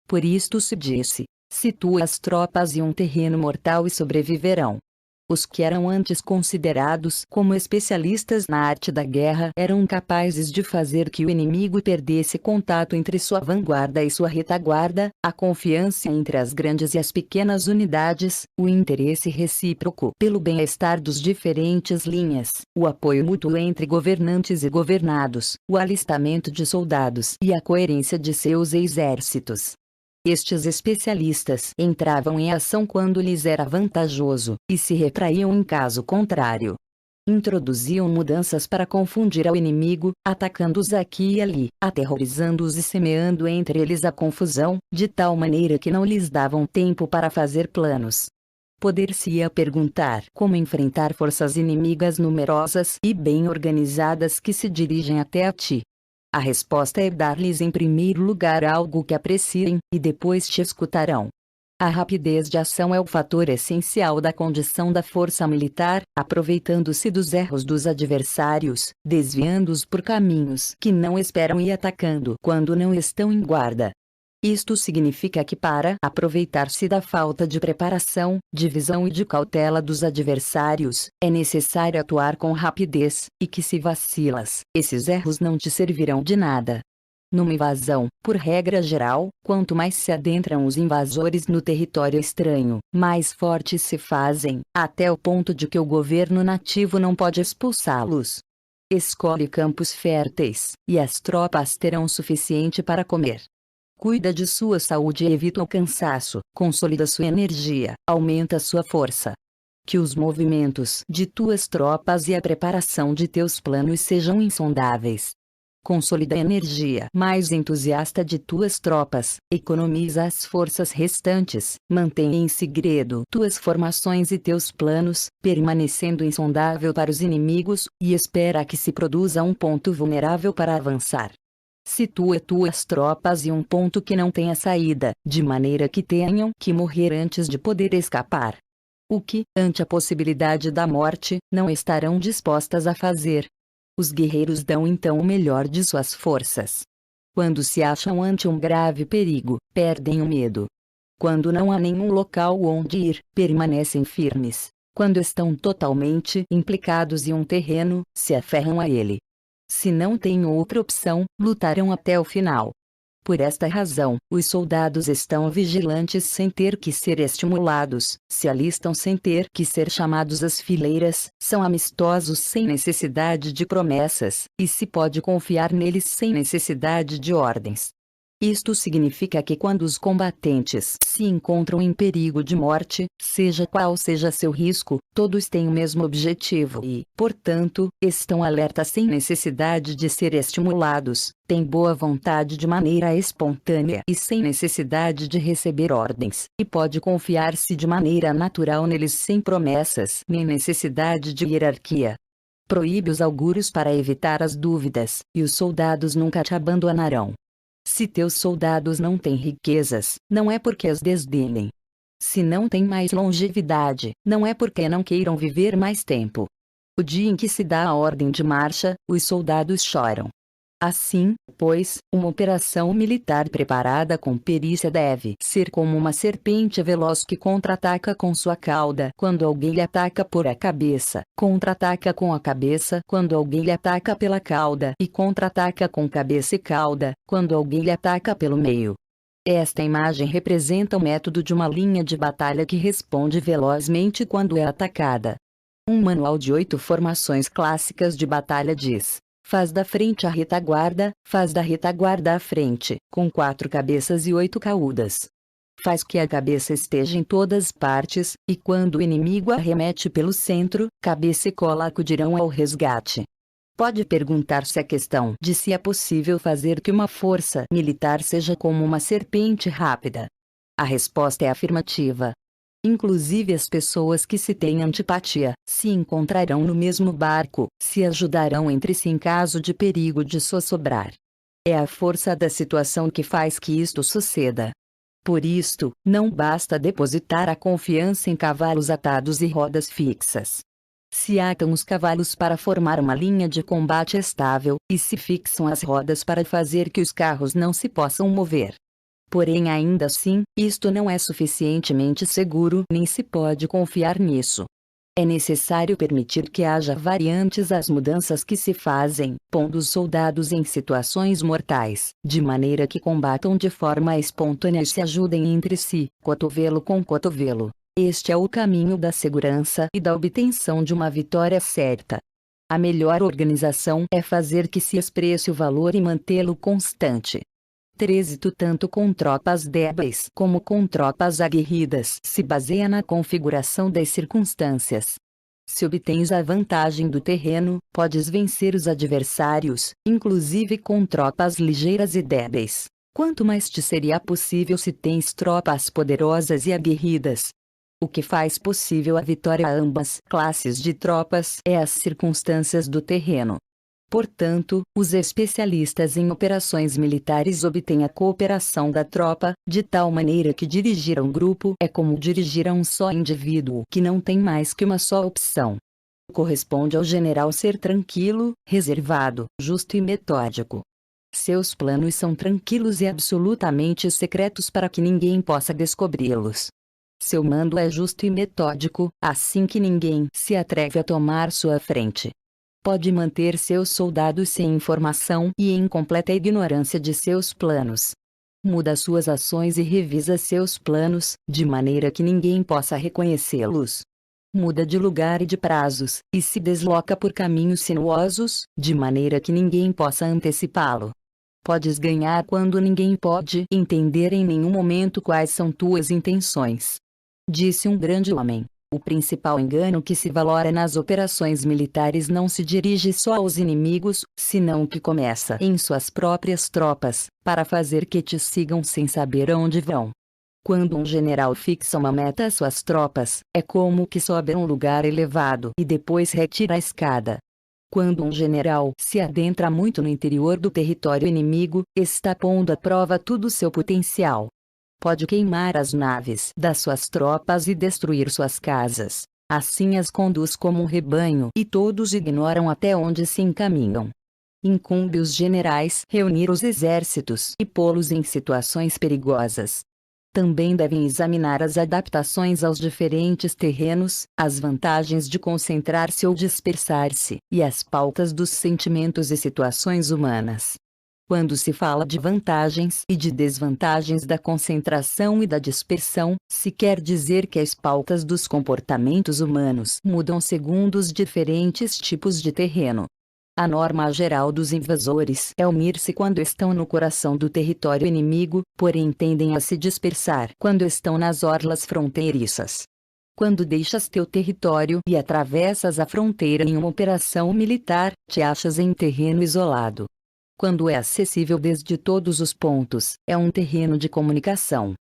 Por isto se disse: situa as tropas em um terreno mortal e sobreviverão. Os que eram antes considerados como especialistas na arte da guerra eram capazes de fazer que o inimigo perdesse contato entre sua vanguarda e sua retaguarda, a confiança entre as grandes e as pequenas unidades, o interesse recíproco pelo bem-estar dos diferentes linhas, o apoio mútuo entre governantes e governados, o alistamento de soldados e a coerência de seus exércitos. Estes especialistas entravam em ação quando lhes era vantajoso, e se retraíam em caso contrário. Introduziam mudanças para confundir ao inimigo, atacando-os aqui e ali, aterrorizando-os e semeando entre eles a confusão, de tal maneira que não lhes davam tempo para fazer planos. Poder-se-ia perguntar como enfrentar forças inimigas numerosas e bem organizadas que se dirigem até a ti. A resposta é dar-lhes em primeiro lugar algo que apreciem, e depois te escutarão. A rapidez de ação é o fator essencial da condição da força militar, aproveitando-se dos erros dos adversários, desviando-os por caminhos que não esperam e atacando quando não estão em guarda. Isto significa que para aproveitar-se da falta de preparação, de visão e de cautela dos adversários, é necessário atuar com rapidez, e que se vacilas, esses erros não te servirão de nada. Numa invasão, por regra geral, quanto mais se adentram os invasores no território estranho, mais fortes se fazem, até o ponto de que o governo nativo não pode expulsá-los. Escolhe campos férteis, e as tropas terão o suficiente para comer. Cuida de sua saúde e evita o cansaço, consolida sua energia, aumenta sua força. Que os movimentos de tuas tropas e a preparação de teus planos sejam insondáveis. Consolida a energia mais entusiasta de tuas tropas, economiza as forças restantes, mantém em segredo tuas formações e teus planos, permanecendo insondável para os inimigos, e espera que se produza um ponto vulnerável para avançar. Situa tuas tropas em um ponto que não tenha saída, de maneira que tenham que morrer antes de poder escapar. O que, ante a possibilidade da morte, não estarão dispostas a fazer. Os guerreiros dão então o melhor de suas forças. Quando se acham ante um grave perigo, perdem o medo. Quando não há nenhum local onde ir, permanecem firmes. Quando estão totalmente implicados em um terreno, se aferram a ele. Se não têm outra opção, lutarão até o final. Por esta razão, os soldados estão vigilantes sem ter que ser estimulados, se alistam sem ter que ser chamados às fileiras, são amistosos sem necessidade de promessas, e se pode confiar neles sem necessidade de ordens. Isto significa que quando os combatentes se encontram em perigo de morte, seja qual seja seu risco, todos têm o mesmo objetivo e, portanto, estão alertas sem necessidade de ser estimulados, têm boa vontade de maneira espontânea e sem necessidade de receber ordens, e pode confiar-se de maneira natural neles sem promessas nem necessidade de hierarquia. Proíbe os augúrios para evitar as dúvidas, e os soldados nunca te abandonarão. Se teus soldados não têm riquezas, não é porque as desdenhem. Se não têm mais longevidade, não é porque não queiram viver mais tempo. O dia em que se dá a ordem de marcha, os soldados choram. Assim, pois, uma operação militar preparada com perícia deve ser como uma serpente veloz que contra-ataca com sua cauda quando alguém lhe ataca por a cabeça, contra-ataca com a cabeça quando alguém lhe ataca pela cauda e contra-ataca com cabeça e cauda quando alguém lhe ataca pelo meio. Esta imagem representa o método de uma linha de batalha que responde velozmente quando é atacada. Um manual de 8 formações clássicas de batalha diz: Faz da frente a retaguarda, faz da retaguarda a frente, com 4 cabeças e 8 caudas. Faz que a cabeça esteja em todas partes, e quando o inimigo arremete pelo centro, cabeça e cola acudirão ao resgate. Pode perguntar-se a questão de se é possível fazer que uma força militar seja como uma serpente rápida. A resposta é afirmativa. Inclusive as pessoas que se têm antipatia, se encontrarão no mesmo barco, se ajudarão entre si em caso de perigo de sossobrar. É a força da situação que faz que isto suceda. Por isto, não basta depositar a confiança em cavalos atados e rodas fixas. Se atam os cavalos para formar uma linha de combate estável, e se fixam as rodas para fazer que os carros não se possam mover. Porém, ainda assim, isto não é suficientemente seguro nem se pode confiar nisso. É necessário permitir que haja variantes às mudanças que se fazem, pondo os soldados em situações mortais, de maneira que combatam de forma espontânea e se ajudem entre si, cotovelo com cotovelo. Este é o caminho da segurança e da obtenção de uma vitória certa. A melhor organização é fazer que se expresse o valor e mantê-lo constante. Trânsito tanto com tropas débeis como com tropas aguerridas se baseia na configuração das circunstâncias. Se obtens a vantagem do terreno, podes vencer os adversários, inclusive com tropas ligeiras e débeis. Quanto mais te seria possível se tens tropas poderosas e aguerridas. O que faz possível a vitória a ambas classes de tropas é as circunstâncias do terreno. Portanto, os especialistas em operações militares obtêm a cooperação da tropa, de tal maneira que dirigir a um grupo é como dirigir a um só indivíduo que não tem mais que uma só opção. Corresponde ao general ser tranquilo, reservado, justo e metódico. Seus planos são tranquilos e absolutamente secretos para que ninguém possa descobri-los. Seu mando é justo e metódico, assim que ninguém se atreve a tomar sua frente. Pode manter seus soldados sem informação e em completa ignorância de seus planos. Muda suas ações e revisa seus planos, de maneira que ninguém possa reconhecê-los. Muda de lugar e de prazos, e se desloca por caminhos sinuosos, de maneira que ninguém possa antecipá-lo. Podes ganhar quando ninguém pode entender em nenhum momento quais são tuas intenções. Disse um grande homem. O principal engano que se valora nas operações militares não se dirige só aos inimigos, senão que começa em suas próprias tropas, para fazer que te sigam sem saber onde vão. Quando um general fixa uma meta às suas tropas, é como que sobe a um lugar elevado e depois retira a escada. Quando um general se adentra muito no interior do território inimigo, está pondo à prova todo o seu potencial. Pode queimar as naves das suas tropas e destruir suas casas. Assim as conduz como um rebanho e todos ignoram até onde se encaminham. Incumbe os generais reunir os exércitos e pô-los em situações perigosas. Também devem examinar as adaptações aos diferentes terrenos, as vantagens de concentrar-se ou dispersar-se, e as pautas dos sentimentos e situações humanas. Quando se fala de vantagens e de desvantagens da concentração e da dispersão, se quer dizer que as pautas dos comportamentos humanos mudam segundo os diferentes tipos de terreno. A norma geral dos invasores é unir-se quando estão no coração do território inimigo, porém tendem a se dispersar quando estão nas orlas fronteiriças. Quando deixas teu território e atravessas a fronteira em uma operação militar, te achas em terreno isolado. Quando é acessível desde todos os pontos, é um terreno de comunicação.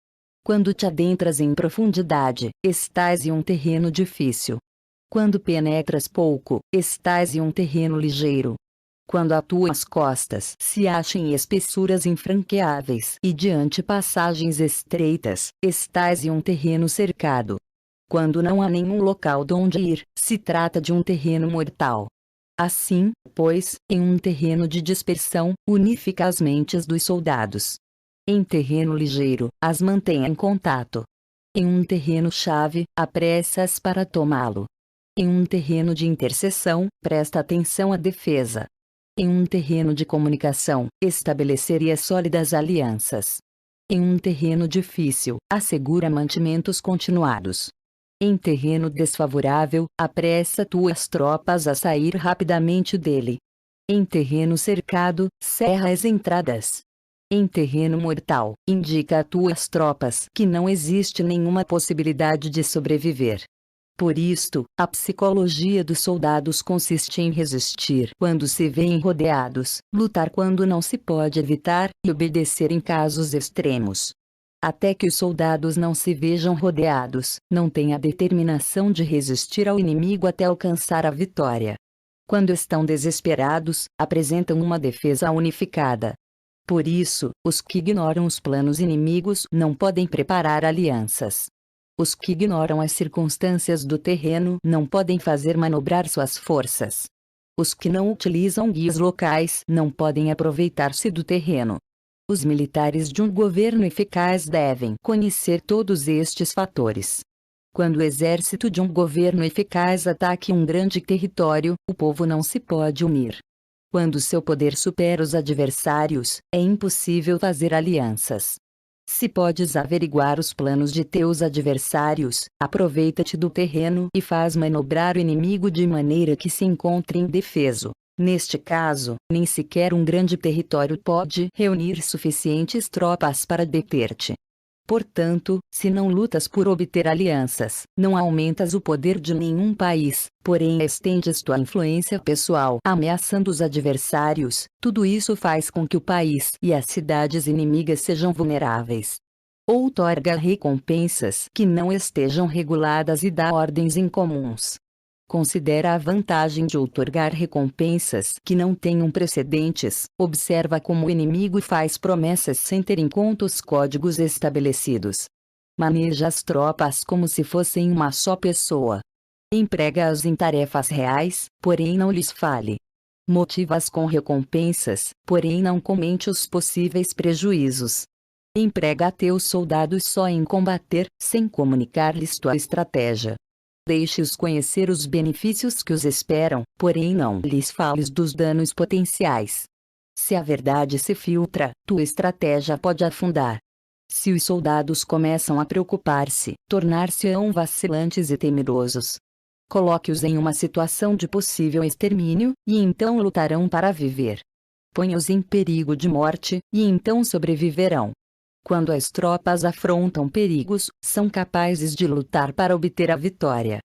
Quando te adentras em profundidade, estás em um terreno difícil. Quando penetras pouco, estás em um terreno ligeiro. Quando as tuas costas se acham em espessuras infranqueáveis e diante passagens estreitas, estás em um terreno cercado. Quando não há nenhum local donde ir, se trata de um terreno mortal. Assim, pois, em um terreno de dispersão, unifica as mentes dos soldados. Em terreno ligeiro, as mantenha em contato. Em um terreno-chave, apressa-as para tomá-lo. Em um terreno de interseção, presta atenção à defesa. Em um terreno de comunicação, estabeleceria sólidas alianças. Em um terreno difícil, assegura mantimentos continuados. Em terreno desfavorável, apressa tuas tropas a sair rapidamente dele. Em terreno cercado, cerra as entradas. Em terreno mortal, indica a tuas tropas que não existe nenhuma possibilidade de sobreviver. Por isto, a psicologia dos soldados consiste em resistir quando se veem rodeados, lutar quando não se pode evitar, e obedecer em casos extremos. Até que os soldados não se vejam rodeados, não têm a determinação de resistir ao inimigo até alcançar a vitória. Quando estão desesperados, apresentam uma defesa unificada. Por isso, os que ignoram os planos inimigos não podem preparar alianças. Os que ignoram as circunstâncias do terreno não podem fazer manobrar suas forças. Os que não utilizam guias locais não podem aproveitar-se do terreno. Os militares de um governo eficaz devem conhecer todos estes fatores. Quando o exército de um governo eficaz ataque um grande território, o povo não se pode unir. Quando seu poder supera os adversários, é impossível fazer alianças. Se podes averiguar os planos de teus adversários, aproveita-te do terreno e faz manobrar o inimigo de maneira que se encontre indefeso. Neste caso, nem sequer um grande território pode reunir suficientes tropas para deter-te. Portanto, se não lutas por obter alianças, não aumentas o poder de nenhum país, porém estendes tua influência pessoal ameaçando os adversários, tudo isso faz com que o país e as cidades inimigas sejam vulneráveis. Outorga recompensas que não estejam reguladas e dá ordens incomuns. Considera a vantagem de outorgar recompensas que não tenham precedentes, observa como o inimigo faz promessas sem ter em conta os códigos estabelecidos. Maneja as tropas como se fossem uma só pessoa. Emprega-as em tarefas reais, porém não lhes fale. Motiva-as com recompensas, porém não comente os possíveis prejuízos. Emprega teus soldados só em combater, sem comunicar-lhes tua estratégia. Deixe-os conhecer os benefícios que os esperam, porém não lhes fales dos danos potenciais. Se a verdade se filtra, tua estratégia pode afundar. Se os soldados começam a preocupar-se, tornar-se-ão vacilantes e temerosos. Coloque-os em uma situação de possível extermínio, e então lutarão para viver. Ponha-os em perigo de morte, e então sobreviverão. Quando as tropas afrontam perigos, são capazes de lutar para obter a vitória.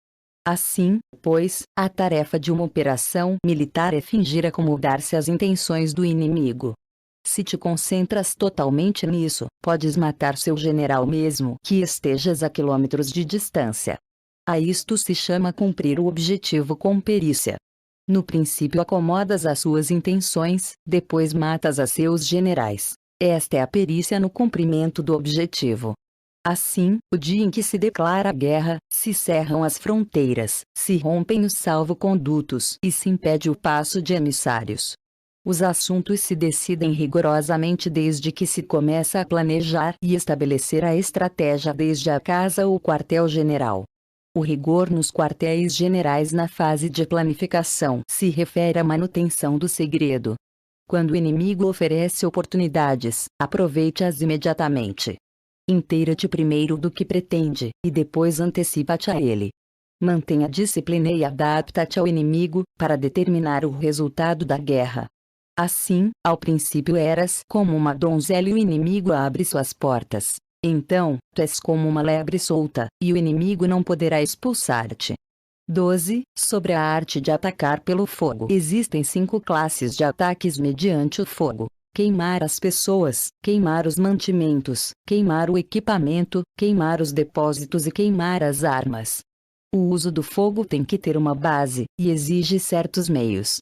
Assim, pois, a tarefa de uma operação militar é fingir acomodar-se às intenções do inimigo. Se te concentras totalmente nisso, podes matar seu general mesmo que estejas a quilômetros de distância. A isto se chama cumprir o objetivo com perícia. No princípio acomodas as suas intenções, depois matas a seus generais. Esta é a perícia no cumprimento do objetivo. Assim, o dia em que se declara a guerra, se cerram as fronteiras, se rompem os salvo-condutos e se impede o passo de emissários. Os assuntos se decidem rigorosamente desde que se começa a planejar e estabelecer a estratégia desde a casa ou quartel-general. O rigor nos quartéis generais na fase de planificação se refere à manutenção do segredo. Quando o inimigo oferece oportunidades, aproveite-as imediatamente. Inteira-te primeiro do que pretende, e depois antecipa-te a ele. Mantenha a disciplina e adapta-te ao inimigo, para determinar o resultado da guerra. Assim, ao princípio eras como uma donzela e o inimigo abre suas portas. Então, tu és como uma lebre solta, e o inimigo não poderá expulsar-te. 12. Sobre a arte de atacar pelo fogo. Existem 5 classes de ataques mediante o fogo: queimar as pessoas, queimar os mantimentos, queimar o equipamento, queimar os depósitos e queimar as armas. O uso do fogo tem que ter uma base, e exige certos meios.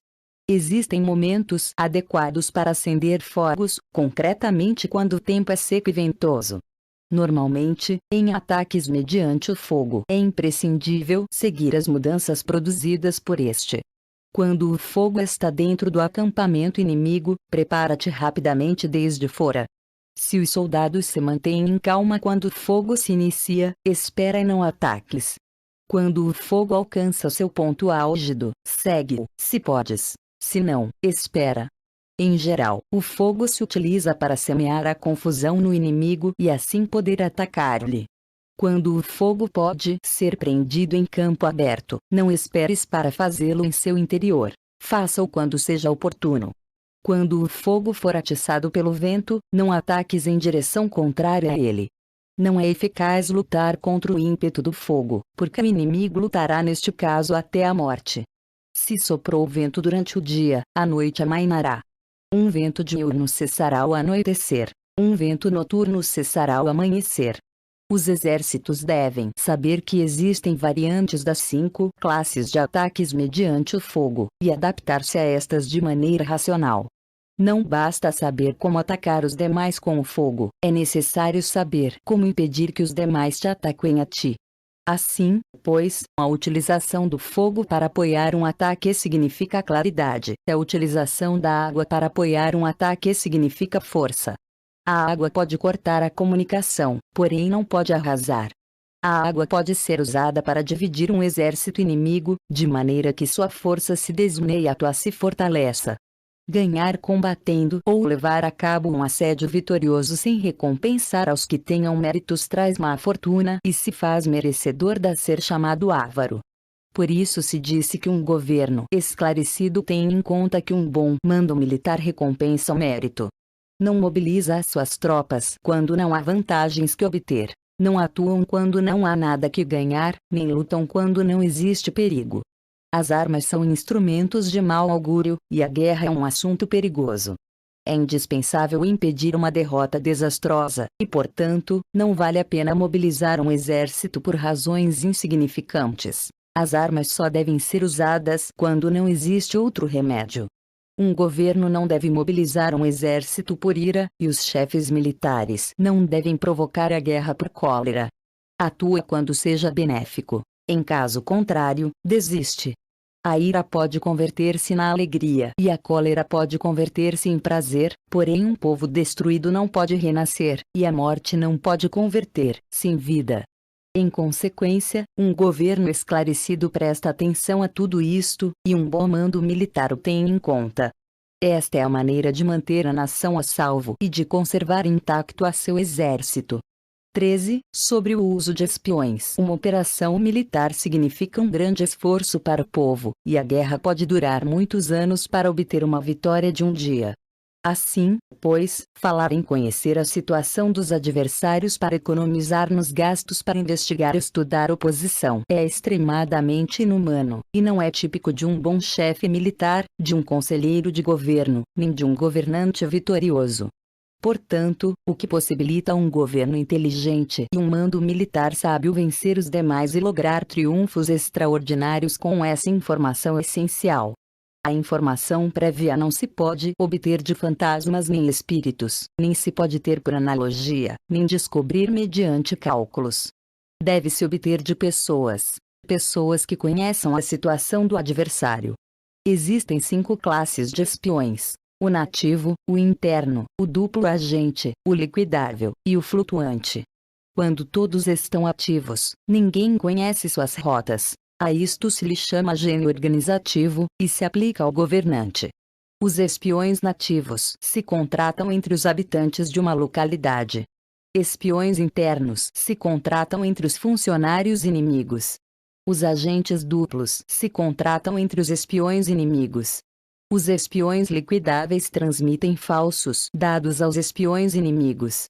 Existem momentos adequados para acender fogos, concretamente quando o tempo é seco e ventoso. Normalmente, em ataques mediante o fogo, é imprescindível seguir as mudanças produzidas por este. Quando o fogo está dentro do acampamento inimigo, prepara-te rapidamente desde fora. Se os soldados se mantêm em calma quando o fogo se inicia, espera e não ataques. Quando o fogo alcança seu ponto álgido, segue-o, se podes. Se não, espera. Em geral, o fogo se utiliza para semear a confusão no inimigo e assim poder atacar-lhe. Quando o fogo pode ser prendido em campo aberto, não esperes para fazê-lo em seu interior. Faça-o quando seja oportuno. Quando o fogo for atiçado pelo vento, não ataques em direção contrária a ele. Não é eficaz lutar contra o ímpeto do fogo, porque o inimigo lutará neste caso até a morte. Se soprou o vento durante o dia, à noite amainará. Um vento diurno cessará ao anoitecer. Um vento noturno cessará ao amanhecer. Os exércitos devem saber que existem variantes das 5 classes de ataques mediante o fogo, e adaptar-se a estas de maneira racional. Não basta saber como atacar os demais com o fogo, é necessário saber como impedir que os demais te ataquem a ti. Assim, pois, a utilização do fogo para apoiar um ataque significa claridade, a utilização da água para apoiar um ataque significa força. A água pode cortar a comunicação, porém não pode arrasar. A água pode ser usada para dividir um exército inimigo, de maneira que sua força se desune e a tua se fortaleça. Ganhar combatendo ou levar a cabo um assédio vitorioso sem recompensar aos que tenham méritos traz má fortuna e se faz merecedor de ser chamado avaro. Por isso se disse que um governo esclarecido tem em conta que um bom mando militar recompensa o mérito. Não mobiliza as suas tropas quando não há vantagens que obter, não atuam quando não há nada que ganhar, nem lutam quando não existe perigo. As armas são instrumentos de mau augúrio, e a guerra é um assunto perigoso. É indispensável impedir uma derrota desastrosa, e portanto, não vale a pena mobilizar um exército por razões insignificantes. As armas só devem ser usadas quando não existe outro remédio. Um governo não deve mobilizar um exército por ira, e os chefes militares não devem provocar a guerra por cólera. Atua quando seja benéfico. Em caso contrário, desiste. A ira pode converter-se na alegria e a cólera pode converter-se em prazer, porém um povo destruído não pode renascer, e a morte não pode converter-se em vida. Em consequência, um governo esclarecido presta atenção a tudo isto, e um bom mando militar o tem em conta. Esta é a maneira de manter a nação a salvo e de conservar intacto a seu exército. 13. Sobre o uso de espiões. Uma operação militar significa um grande esforço para o povo, e a guerra pode durar muitos anos para obter uma vitória de um dia. Assim, pois, falar em conhecer a situação dos adversários para economizar nos gastos para investigar e estudar oposição é extremadamente inumano, e não é típico de um bom chefe militar, de um conselheiro de governo, nem de um governante vitorioso. Portanto, o que possibilita um governo inteligente e um mando militar sábio vencer os demais e lograr triunfos extraordinários com essa informação essencial. A informação prévia não se pode obter de fantasmas nem espíritos, nem se pode ter por analogia, nem descobrir mediante cálculos. Deve-se obter de pessoas que conheçam a situação do adversário. Existem 5 classes de espiões: o nativo, o interno, o duplo agente, o liquidável e o flutuante. Quando todos estão ativos, ninguém conhece suas rotas. A isto se lhe chama gênio organizativo, e se aplica ao governante. Os espiões nativos se contratam entre os habitantes de uma localidade. Espiões internos se contratam entre os funcionários inimigos. Os agentes duplos se contratam entre os espiões inimigos. Os espiões liquidáveis transmitem falsos dados aos espiões inimigos.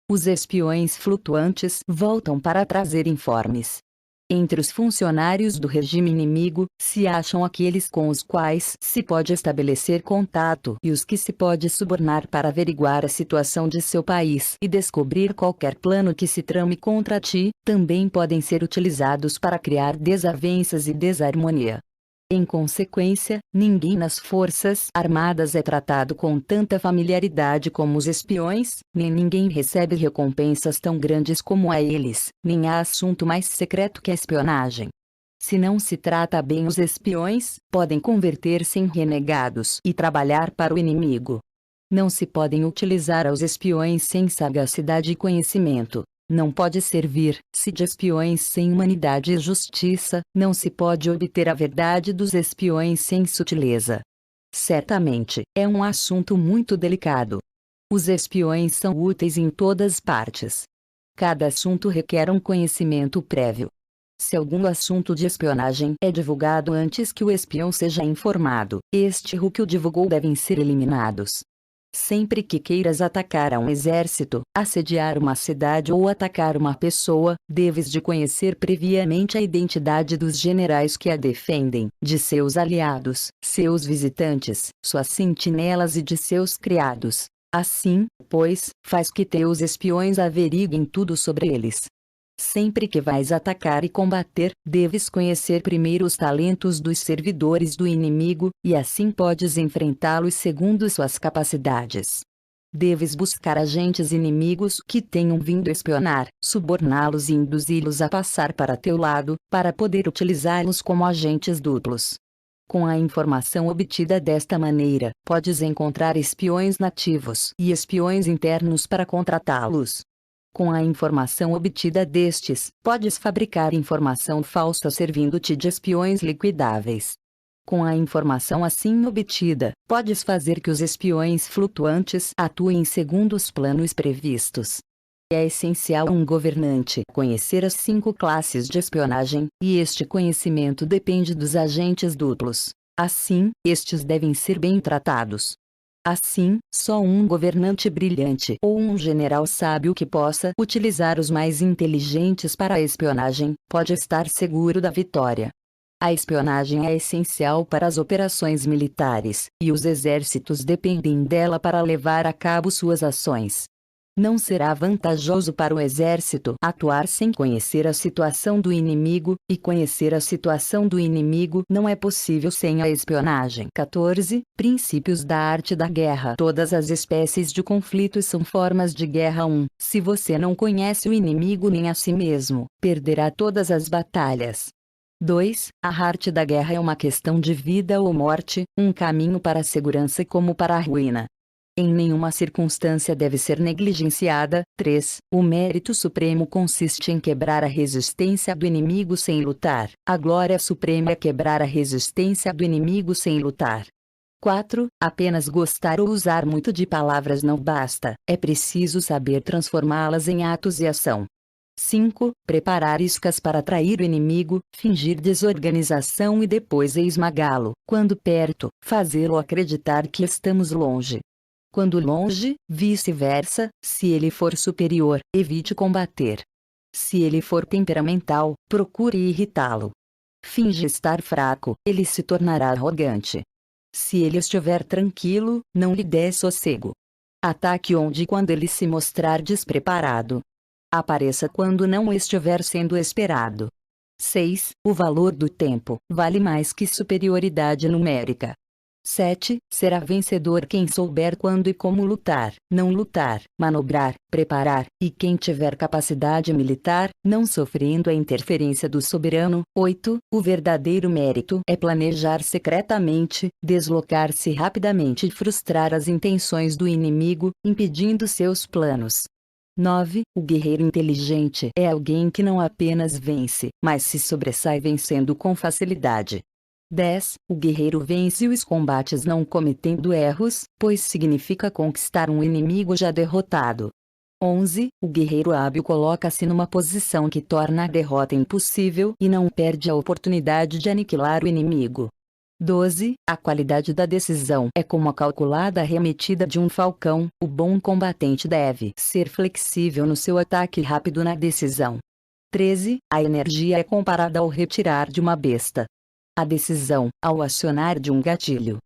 Os espiões flutuantes voltam para trazer informes. Entre os funcionários do regime inimigo, se acham aqueles com os quais se pode estabelecer contato e os que se pode subornar para averiguar a situação de seu país e descobrir qualquer plano que se trame contra ti, também podem ser utilizados para criar desavenças e desarmonia. Em consequência, ninguém nas forças armadas é tratado com tanta familiaridade como os espiões, nem ninguém recebe recompensas tão grandes como a eles, nem há assunto mais secreto que a espionagem. Se não se trata bem os espiões, podem converter-se em renegados e trabalhar para o inimigo. Não se podem utilizar aos espiões sem sagacidade e conhecimento. Não pode servir-se de espiões sem humanidade e justiça, não se pode obter a verdade dos espiões sem sutileza. Certamente, é um assunto muito delicado. Os espiões são úteis em todas partes. Cada assunto requer um conhecimento prévio. Se algum assunto de espionagem é divulgado antes que o espião seja informado, este ou que o divulgou devem ser eliminados. Sempre que queiras atacar a um exército, assediar uma cidade ou atacar uma pessoa, deves de conhecer previamente a identidade dos generais que a defendem, de seus aliados, seus visitantes, suas sentinelas e de seus criados. Assim, pois, faz que teus espiões averiguem tudo sobre eles. Sempre que vais atacar e combater, deves conhecer primeiro os talentos dos servidores do inimigo, e assim podes enfrentá-los segundo suas capacidades. Deves buscar agentes inimigos que tenham vindo espionar, suborná-los e induzi-los a passar para teu lado, para poder utilizá-los como agentes duplos. Com a informação obtida desta maneira, podes encontrar espiões nativos e espiões internos para contratá-los. Com a informação obtida destes, podes fabricar informação falsa servindo-te de espiões liquidáveis. Com a informação assim obtida, podes fazer que os espiões flutuantes atuem segundo os planos previstos. É essencial a um governante conhecer as 5 classes de espionagem, e este conhecimento depende dos agentes duplos. Assim, estes devem ser bem tratados. Assim, só um governante brilhante ou um general sábio que possa utilizar os mais inteligentes para a espionagem, pode estar seguro da vitória. A espionagem é essencial para as operações militares, e os exércitos dependem dela para levar a cabo suas ações. Não será vantajoso para o exército atuar sem conhecer a situação do inimigo, e conhecer a situação do inimigo não é possível sem a espionagem. 14. Princípios da arte da guerra. Todas as espécies de conflitos são formas de guerra. 1. Se você não conhece o inimigo nem a si mesmo, perderá todas as batalhas. 2. A arte da guerra é uma questão de vida ou morte, um caminho para a segurança como para a ruína. Em nenhuma circunstância deve ser negligenciada. 3. O mérito supremo consiste em quebrar a resistência do inimigo sem lutar. A glória suprema é quebrar a resistência do inimigo sem lutar. 4. Apenas gostar ou usar muito de palavras não basta, é preciso saber transformá-las em atos e ação. 5. Preparar iscas para atrair o inimigo, fingir desorganização e depois esmagá-lo. Quando perto, fazê-lo acreditar que estamos longe. Quando longe, vice-versa, se ele for superior, evite combater. Se ele for temperamental, procure irritá-lo. Finge estar fraco, ele se tornará arrogante. Se ele estiver tranquilo, não lhe dê sossego. Ataque onde e quando ele se mostrar despreparado. Apareça quando não estiver sendo esperado. 6. O valor do tempo vale mais que superioridade numérica. 7. Será vencedor quem souber quando e como lutar, não lutar, manobrar, preparar, e quem tiver capacidade militar, não sofrendo a interferência do soberano. 8. O verdadeiro mérito é planejar secretamente, deslocar-se rapidamente e frustrar as intenções do inimigo, impedindo seus planos. 9. O guerreiro inteligente é alguém que não apenas vence, mas se sobressai vencendo com facilidade. 10. O guerreiro vence os combates não cometendo erros, pois significa conquistar um inimigo já derrotado. 11. O guerreiro hábil coloca-se numa posição que torna a derrota impossível e não perde a oportunidade de aniquilar o inimigo. 12. A qualidade da decisão é como a calculada arremetida de um falcão. O bom combatente deve ser flexível no seu ataque e rápido na decisão. 13. A energia é comparada ao retirar de uma besta. A decisão, ao acionar de um gatilho.